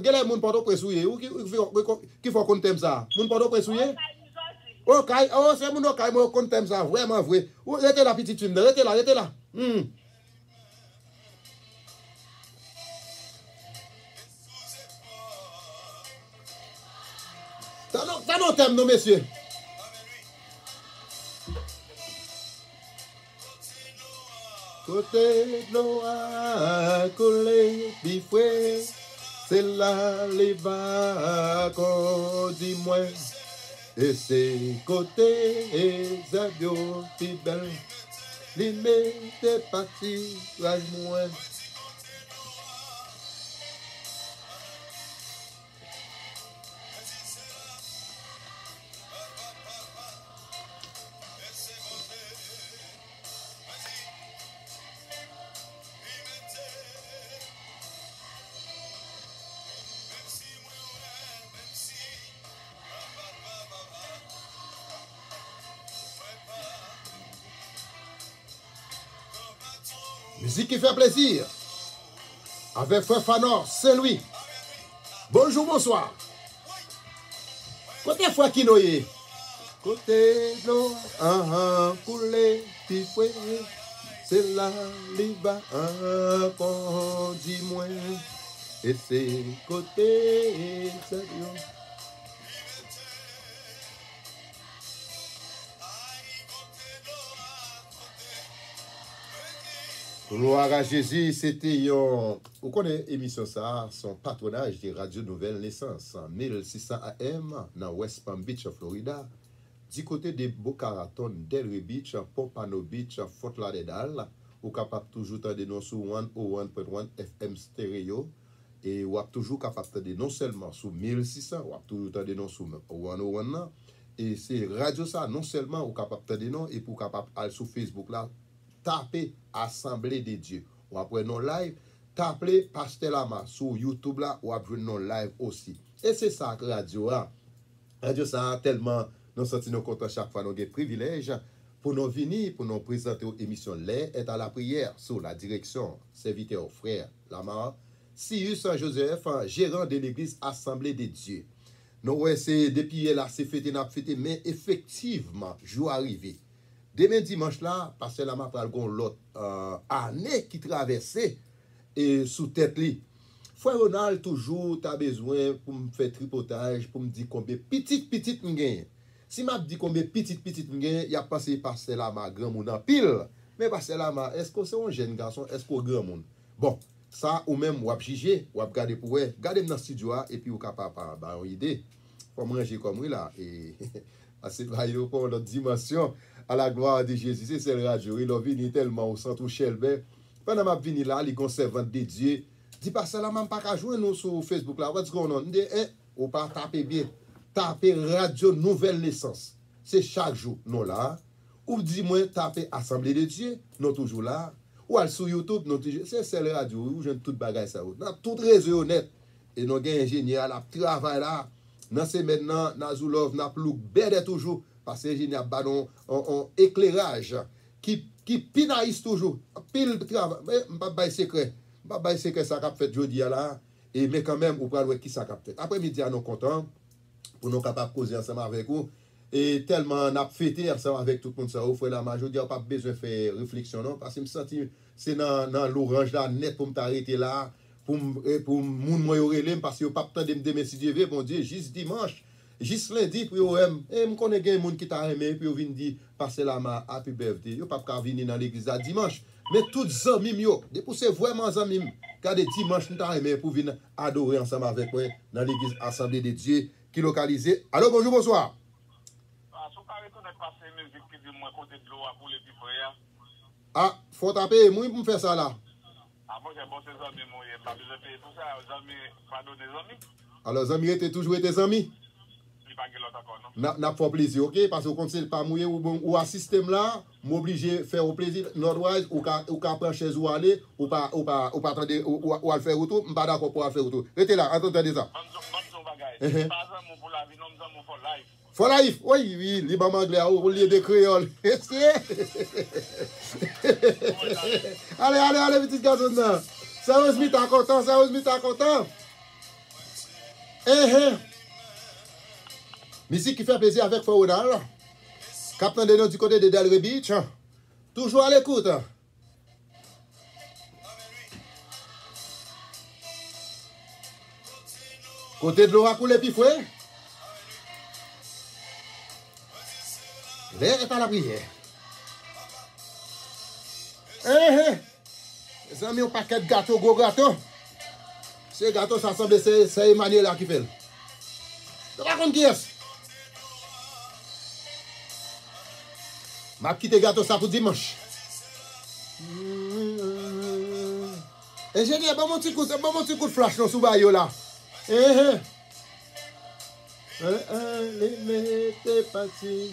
quel est mon pardon pressouillé? Ou qui faut qu'on t'aime ça? Mon pardon pressouillé? Ok, oh, c'est mon ok, moi qu'on t'aime ça, vraiment vrai. Ou restez la petite film, restez là. Ça non thème, non, messieurs. Côté de l'eau à coller, bifoué, c'est là les vacances, dis-moi. Et c'est côté Zabio, si belle, les mettez partis, rage-moi. Musique qui fait plaisir. Avec Frère Fanor, Saint-Louis. Bonjour, bonsoir. Côté Frère Kinoye. Côté l'eau, coulé, pifoué. C'est là, liba, qu'on dit moins. Et c'est côté, sérieux. Gloire à Jésus, c'était vous connaissez l'émission ça, son patronage de Radio Nouvelle Naissance, 1600 AM dans West Palm Beach, Florida, du côté de Boca Raton, Delray Beach, Pompano Beach, Fort Lauderdale, vous capable toujours de nous sur 101.1 FM stéréo et vous êtes toujours capable de non seulement sur 1600, vous êtes toujours de nous sur 101 et c'est radio ça non seulement vous capable de nous et pour capable aller sur Facebook là. Tapez Assemblée de Dieu. Ou après non live, tapez Pasteur Lama sur YouTube là, ou après non live aussi. Et c'est ça que radio a. Radio ça tellement nous sentons nous contents chaque fois nous avons privilège pour nous venir pour nous présenter aux émissions Les est à la prière sous la direction serviteur frère Lama Sius Joseph, gérant de l'église Assemblée de Dieu. Nous c'est depuis là c'est fêté mais effectivement jour arrivé. Demain dimanche là, parce que là, m'a pral gon l'autre année qui traversait et sous tête li. Frère Ronald toujours t'as besoin pour me faire tripotage, pour me dire combien petite m'gagne. Si m'a dit combien petite m'gagne, il a passé parce que là ma grand moun en pile. Mais parce que là ma est-ce que c'est un jeune garçon, est-ce que grand moun? Bon, ça ou même ou juger, ou regarder pour ouais, garder dans studio et puis ou capable ba une idée. Faut manger comme lui là et c'est là pour notre dimension. À la gloire de Jésus, c'est le radio. Il a venu tellement au centre Shelby. Pendant que je venu là, il conservante de Dieu. Dis pas ça là, même pas qu'à joindre nous sur Facebook là. What's going on? Dit, ou pas taper bien. Taper Radio Nouvelle Naissance. C'est chaque jour, nous là. Ou dis-moi, taper Assemblée de Dieu, nous toujours là. Ou aller sur YouTube, nous toujours. C'est le radio, où j'aime tout bagage ça. Dans tout réseau honnête. Et nous avons un ingénieur là, travail là. Dans ces maintenant, dans Zoulov, dans Plouk, bête toujours. Parce que il y a un éclairage qui pinaise toujours. Pile de travail. Mais pas de secret. Pas de secret ça qu'a fait jeudi là. Et mais quand même, on peut voir qui ça qu'a fait. Après-midi, nous contents pour nous capables de causer ensemble avec vous. Et tellement on a fêté ensemble avec tout le monde ça. Au frère la majorité, on n'a pas besoin de faire réflexion non. Parce que je me sens c'est dans l'orange là, net pour m'arrêter là. Pour moun moi relé parce que pas temps de me demain si Dieu veut, bon Dieu, juste dimanche. Juste lundi, puis je connais des gens qui t'a aimé, puis ils viennent dire, passez la ma happy birthday. Ils ne peuvent pas venir dans l'église à dimanche. Mais tous les amis, c'est vraiment amis. Quand dimanche, nous t'a aimé pour venir adorer ensemble avec moi dans l'église Assemblée de Dieu qui est localisée. Alors, bonjour, bonsoir. Ah, faut taper, moi, pour me faire ça là. Alors, les amis étaient toujours tes amis? N'a pas plaisir, ok? Parce que quand c'est pas mouillé ou à système là, m'obligé faire au plaisir, nord-ouest, ou qu'à prendre chaise ou aller, ou pas attendre, ou à faire retour, pas d'accord pour faire retour. Restez là, attendez ça. For life. Oui, oui, libre anglais au lieu de créole. Allez, petit garçon. Sarah Smith à content, Sarah Smith à content. Musique qui fait plaisir avec Faudal. Captain de nous du côté de Delray Beach. Toujours à l'écoute. Côté de l'eau à couler puis fouet. L'air est à la prière. Les amis, un paquet de gâteaux, gros gâteaux. Ces gâteaux, ça semble c'est Emmanuel là qui fait. Tu vas contre qui est-ce? Ma petite gâteau, ça pour dimanche. Ingénieur, bon mon petit coup de flash dans sous baillot là. Les parti.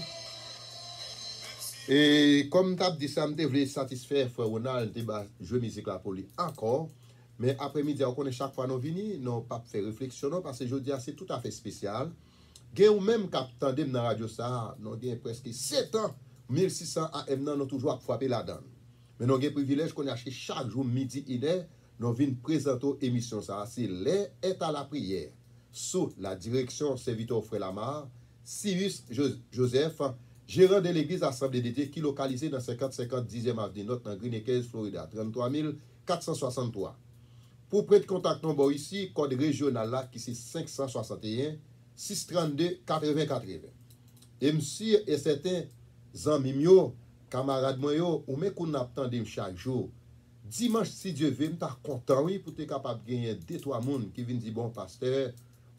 Et comme tu as dit ça, je voulais satisfaire frère Ronald, je joue musique là pour lui encore. Mais après-midi, on connaît chaque fois nous venons, nous pas faire réflexion parce que je dis c'est tout à fait spécial. Gen ou même captant dans la radio ça, nous avons presque 7 ans, 1600 AM nous toujours frapper la donne. Mais nous avons privilège qu'on a chaque jour midi idée, nous venons présenter émission ça, c'est les est à la prière. Sous la direction serviteur Frère Lamar, Cyrus Joseph, gérant de l'église Assemblée d'été qui est localisée dans 5050 10e avenue Nord dans Green Acres, Florida, 33 463. Pour prendre contact nombre ici, code régional là qui c'est 561 632 80 80. Et monsieur et certains amis mio, camarades moi ou même qu'on attendait chaque jour. Dimanche si Dieu veut, m'ta content oui pour être capable de gagner 2-3 monde qui viennent dire bon pasteur,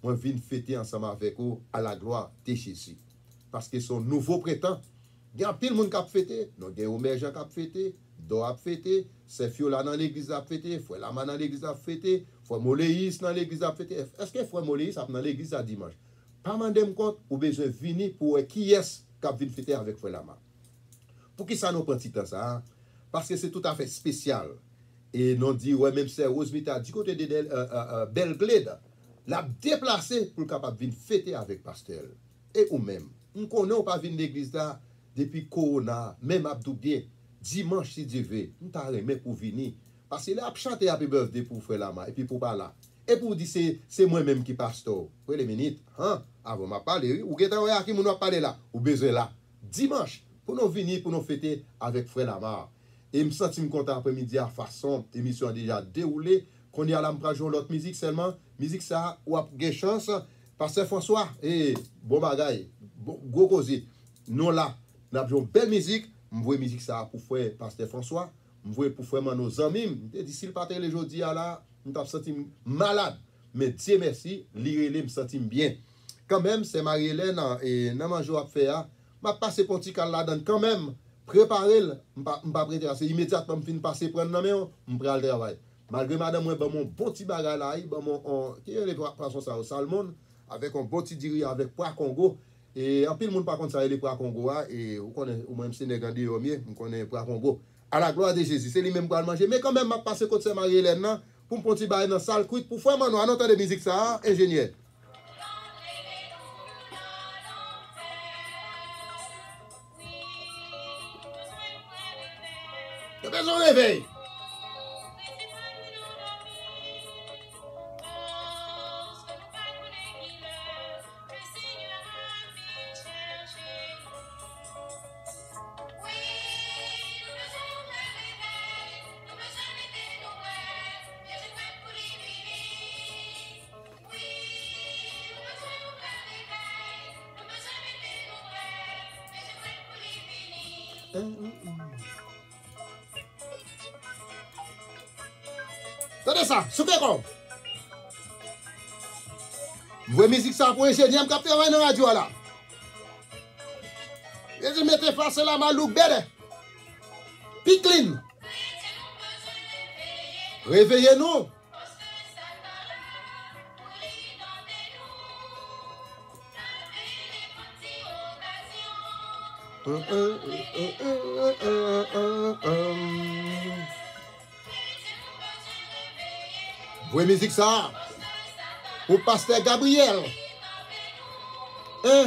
moi viens fêter ensemble avec vous à la gloire de Jésus. Parce que son nouveau prétend, il y a pile monde qui a fêté, non il y a Omer Jean qui a fêté, Do a fêté, c'est Fiola dans l'église a fêté, Frère Lama dans l'église a fêté, Frère Moléis dans l'église a fêté. Est-ce que Frère Moléis a dans l'église à dimanche? Pas mandem compte ou besoin venir pour qui est qui vient fêter avec Frère Lama. Pour qui ça nous prend petit temps ça? Parce que c'est tout à fait spécial. Et nous dit ouais même c'est Rosemita a du côté de Belglade, l'a déplacé pour capable venir fêter avec pasteur. Et ou même, on connaît pas venir l'église là depuis Corona, même Abdou bien dimanche si Dieu veut, nous t'a remis pour venir parce qu'il a chanté happy birthday pour Frère Lama et puis pour pas là. Et pour dire c'est moi-même qui pasteur. Pour les minutes, avant m'a parlé ou geta ouais qui nous parler là, ou besoin là dimanche pour nous venir pour nous fêter avec Frère Lama. Et me senti content après-midi à façon émission déjà déroulée qu'on y a là me jouer l'autre musique seulement musique ça ou a gagné chance pasteur François et bon bagaille gros cosy nous là n'a joué belle musique m'voyer musique ça pour frère pasteur François m'voyer pour frère nos amis d'ici le patin les jodi là nous t'a senti malade mais Dieu merci lire me senti bien quand même c'est Marie-Hélène et n'a manjo à faire m'a passé pour petit cal là-dedans quand même préparer m'pa prêter c'est immédiatement fin passer prendre dans main m'pral travail malgré madame moi mon bon petit bagage là mon qui est les poissons ça au salmon avec un bon petit diri avec pois Congo et en pile monde par contre ça les pois Congo et on connaît ou même Sénégal dit mieux on connaît pois Congo à la gloire de Jésus c'est lui même pour manger mais quand même m'a passer côté Marie-Hélène là pour un petit bagage dans salle cuite pour faire nous entendre de musique ça ingénieur. Tu as besoin de réveil. Tenez ça, super comme. Vous musique ça pour ingénieur qui travaille dans la radio là. Et je mettez face la malouk belle. Piklin. Réveillez-nous. Vous musique ça pour pasteur Gabriel. Musique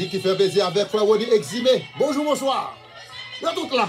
qui fait plaisir avec Frère Wodi Eximé. Bonjour, bonsoir. Là tout là.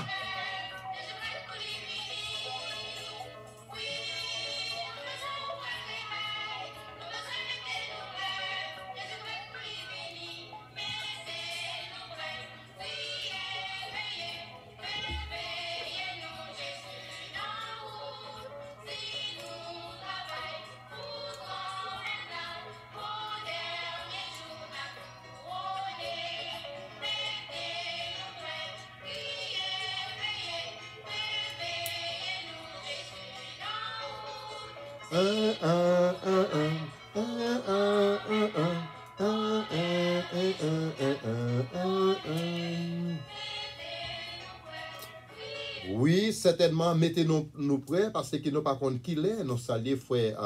Oui, certainement, mettez-nous prêts parce que nous pas contre qui l'est. Nous saluons frère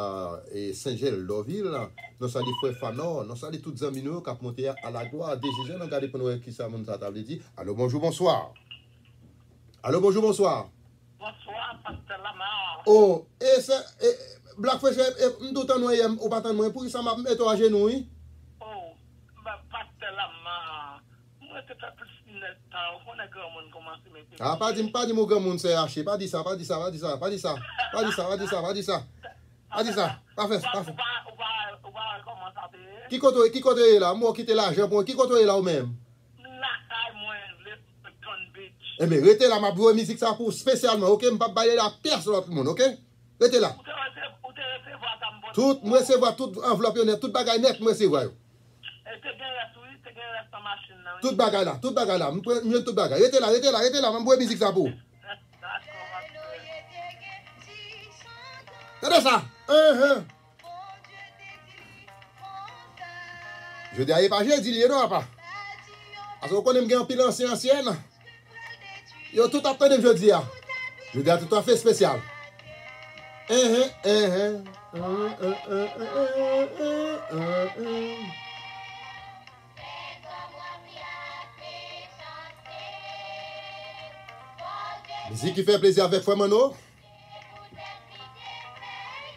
Saint-Gel-Loville, nous saluons frère Fanor, nous saluons toutes les amis qui ont monté à la gloire. Déjà, nous regardons pour nous qui ça nous a dit. Allô, bonjour, bonsoir. Allô, bonjour, bonsoir. Bonsoir, Pasteur Lamar. Oh, et ça, Black Fresh, nous t'en nous ou pas t'en nous, pour ça m'a mis à genoux, oui? Oh, Pasteur Lamar, moi, tu fais plus de temps, on a grand monde commence à mettre. Ah, pas dit mon grand monde c'est haché, pas dit ça. Pas dit ça. Qui côté là, moi qui t'es l'argent pour qui côté là ou même? Eh bien, restez là, ma bonne musique ça pour spécialement, ok? Je ne vais pas bailler la pièce l'autre monde, ok? Restez là. Tout, moi c'est voir toute enveloppe net, toute bagaille net, moi c'est voir. Toute bagaille là, toute bagaille. Restez là, ma bonne musique ça pour. Regardez ça. Je dis, aïe, pas j'ai dit, non, pas. Parce qu'on connaît un pile ancienne. Yo, tout à fait, je dis, tout à fait spécial. Musique qui fait plaisir avec Frère Mano.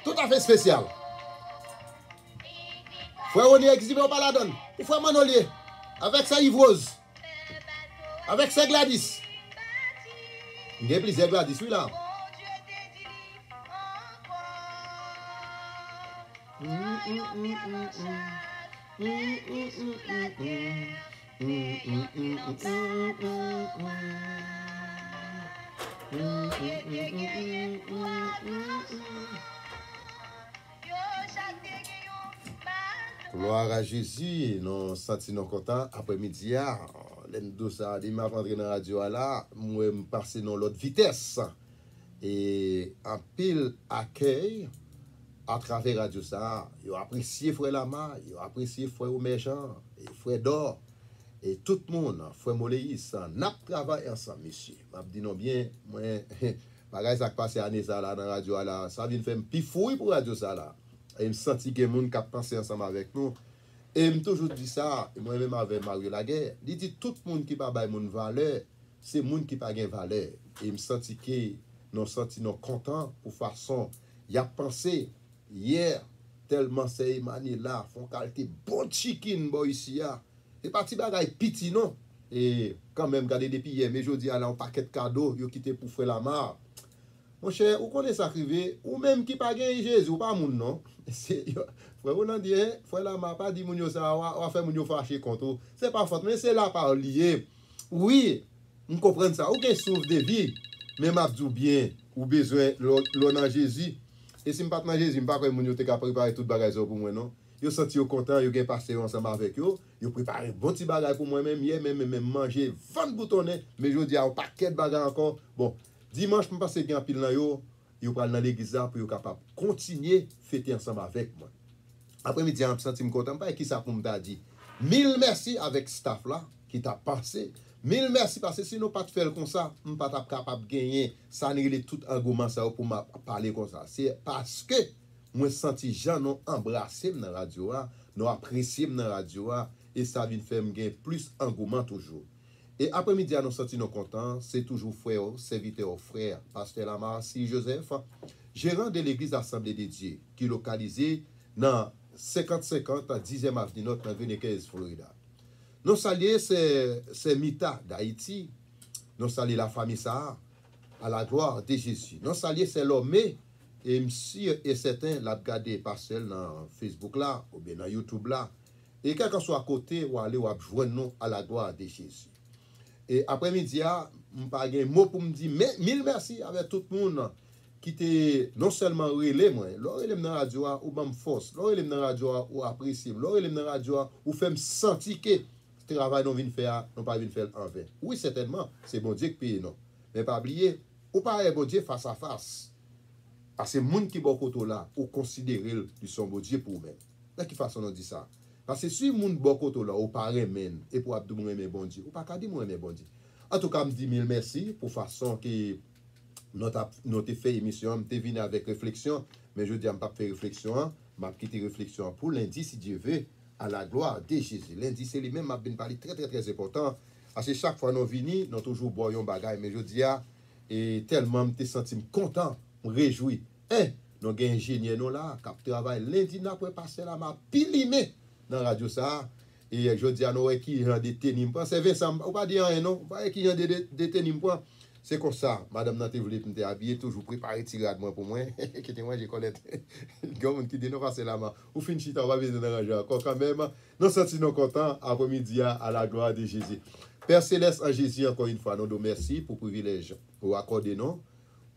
Tout à fait spécial. Frère Wodi Eximé au Paladon. Ou Frère Manolier. Avec sa Yvrose. Avec sa Gladys. Il y a plusieurs Gladys, celui-là. Gloire à Jésus, nous sentons contents après-midi. L'endo ça, il m'a rentré dans la radio là, moi me passer dans l'autre vitesse. Et en pile accueil à travers radio ça, il apprécié frère Lama, il apprécié frère Méchant, et frère Dor et tout le monde, frère Moléis, n'a travaillé ensemble monsieur. M'a dit non bien, moi bagay ça passé année ça là dans radio là, ça vient faire plus fouille pour radio ça là. Et me senti que monde qui pensé ensemble avec nous. Et me toujours dit ça, et moi-même avec Mario Laguerre, il dit tout le monde qui pas bail mon valeur, c'est monde qui pas gain valeur. Et me senti que nous senti nous content pour façon y a pensé hier tellement c'est mani là font qualité bon chicken boy ici là. C'est parti bagay piti non. Et quand même garder depuis hier mais jodi là un paquet de cadeaux yo quitté pour frère Lamar. Mon cher, ou connaît ça arrivé ou même qui pas gain Jésus ou pas moun non. C'est frère on dit frère Lamar pas dit moun yo ça va faire moun yo fâcher contre. C'est pas faute mais c'est là par lié. Oui, on comprend ça. Ou gen sauve de vie mais m'a dit bien ou besoin l'on en Jésus. Et si je ne pas dans Jésus, je ne pas moun yo te ka préparer tout bagage pour moi non. Yo senti yo content, yo gen passé ensemble avec yo préparé bon petit bagage pour moi même hier même manger 20 boutonnets mais je dis un paquet de bagage encore. Bon, dimanche me passer gen pile nan yo pral dans l'église là pour yo capable continuer fêter ensemble avec moi. Après-midi, je me senti content pas qui ça pour me dire. Mille merci avec staff là qui t'a passé Mille merci parce que si nous pas de faire comme ça, nous pas capable de gagner ça n'est tout engouement ça pour parler comme ça. C'est parce que moi senti gens nous embrasser dans la radio, nous apprécier dans la radio et ça vient faire me gagner plus engouement toujours. Et après-midi, nous senti nous contents, c'est toujours frère, serviteur frère, pasteur Lamarcy Joseph, gérant de l'église Assemblée des Dieux, qui est localisé dans 5050 10e avenue Nord dans Greenacres, Florida. Nous saluons ces Mita d'Haïti, nous saluons la famille Sahar, à la gloire de Jésus. Nous saluons ces l'homme et monsieur et certains l'a regardé parcelle dans Facebook là, ou bien dans YouTube là, et quel que soit à côté, ou aller ou joindre nous à la gloire de Jésus. Et après-midi, je n'ai pas un mot pour me dire, mais mille merci avec tout le monde qui était non seulement relais, moi, relais dans la radio, ou même force, relais dans la radio, ou apprécié, relais dans la radio, ou fait me sentir que le travail nous vient faire, nous pas vient faire en vain. Oui, certainement, c'est bon Dieu qui paye, non. Mais pas oublier, ou pas bon Dieu face à face. Parce que les gens qui sont beaucoup là, ou considérer du son bon Dieu pour eux-mêmes. De quelle façon on dit ça? Parce que si les gens beaucoup là, ou pas remen, et pour abdou moi bon Dieu, ou pas qu'à dire moi bon Dieu. En tout cas, je dis mille merci pour façon que notre fait émission, je venu avec réflexion, mais je dis je ne pas faire réflexion, je quitter réflexion pour lundi si Dieu veut, à la gloire de Jésus. Lundi c'est lui-même m'a bien parlé très important. Parce que chaque fois nous venons, nous toujours boyons bagaille, mais je dis et tellement me senti content, me réjoui. Nous avons un ingénieur nous là, qui travaille lundi n'a pas passé là m'a pilimé dans la radio ça. Et je dis à nous qui ont détenu, c'est Vincent, ou pas dire rien non, pas qui ont détenu point. C'est comme ça, madame Nante voulait me habiller toujours préparer tirade moi pour moi, qui était moi j'ai connaître. Comme qui dit non passer là-bas. Ou fin chita on va venir dans la radio. Quand même, nous sentons nous contents après-midi à la gloire de Jésus. Père Céleste en Jésus encore une fois, nous nous merci pour le privilège pour accorder nous.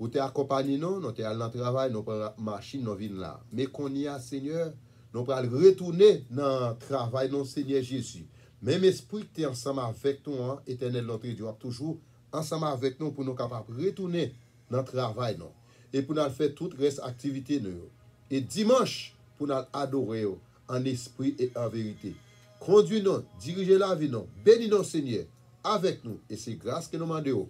Ou te accompagner nous, nous te allons dans le travail, nous prenons machine, nous venons là. Mais qu'on y a Seigneur, nous allons retourner dans le travail, non Seigneur Jésus. Même esprit qui est ensemble avec nous, éternel notre Dieu, toujours ensemble avec nous pour nous capables de retourner dans le travail. Non? Et pour nous faire toute reste activité. Nous. Et dimanche, pour nous adorer en esprit et en vérité. Conduis-nous, dirigez la vie, nous. Bénis-nous Seigneur avec nous. Et c'est grâce que nous demandons.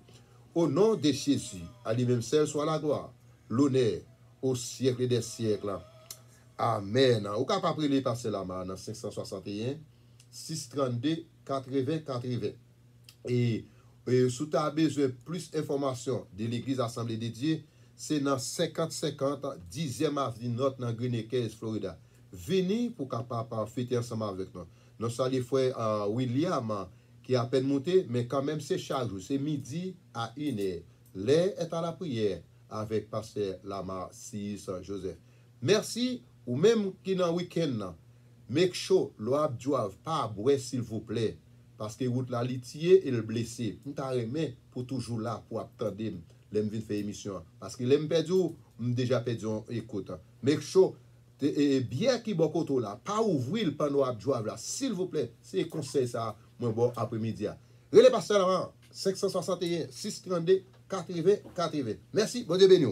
Au nom de Jésus, à lui-même seul soit la gloire, l'honneur au siècle des siècles. Amen. Ou capable de passer la main dans 561 632 80 80. Et si tu as besoin de plus d'informations de l'Église Assemblée des Dieux, c'est dans 5050 10e avenue Nord dans Greenacres, Florida. Venez pour capable fêter ensemble avec nous. Nous saluons frère William qui a à peine monté, mais quand même c'est chaque jour, c'est midi à 1h. L'air est à la prière avec pasteur Lamarcy Joseph. Merci, ou même qui dans le week-end, make sure, l'oab pas boire s'il vous plaît, parce que route la litier et le blessé. Nous t'arrêtons pour toujours là, pour attendre, l'aime venir faire émission. Parce que l'aime perdu, déjà perdu, écoute. Make sure, et bien qui beaucoup là, pas ouvrir pendant l'oab là, s'il vous plaît, c'est conseil ça. Bon après-midi. Relais pasteur 561 632 80 80. Merci, bon Dieu béni.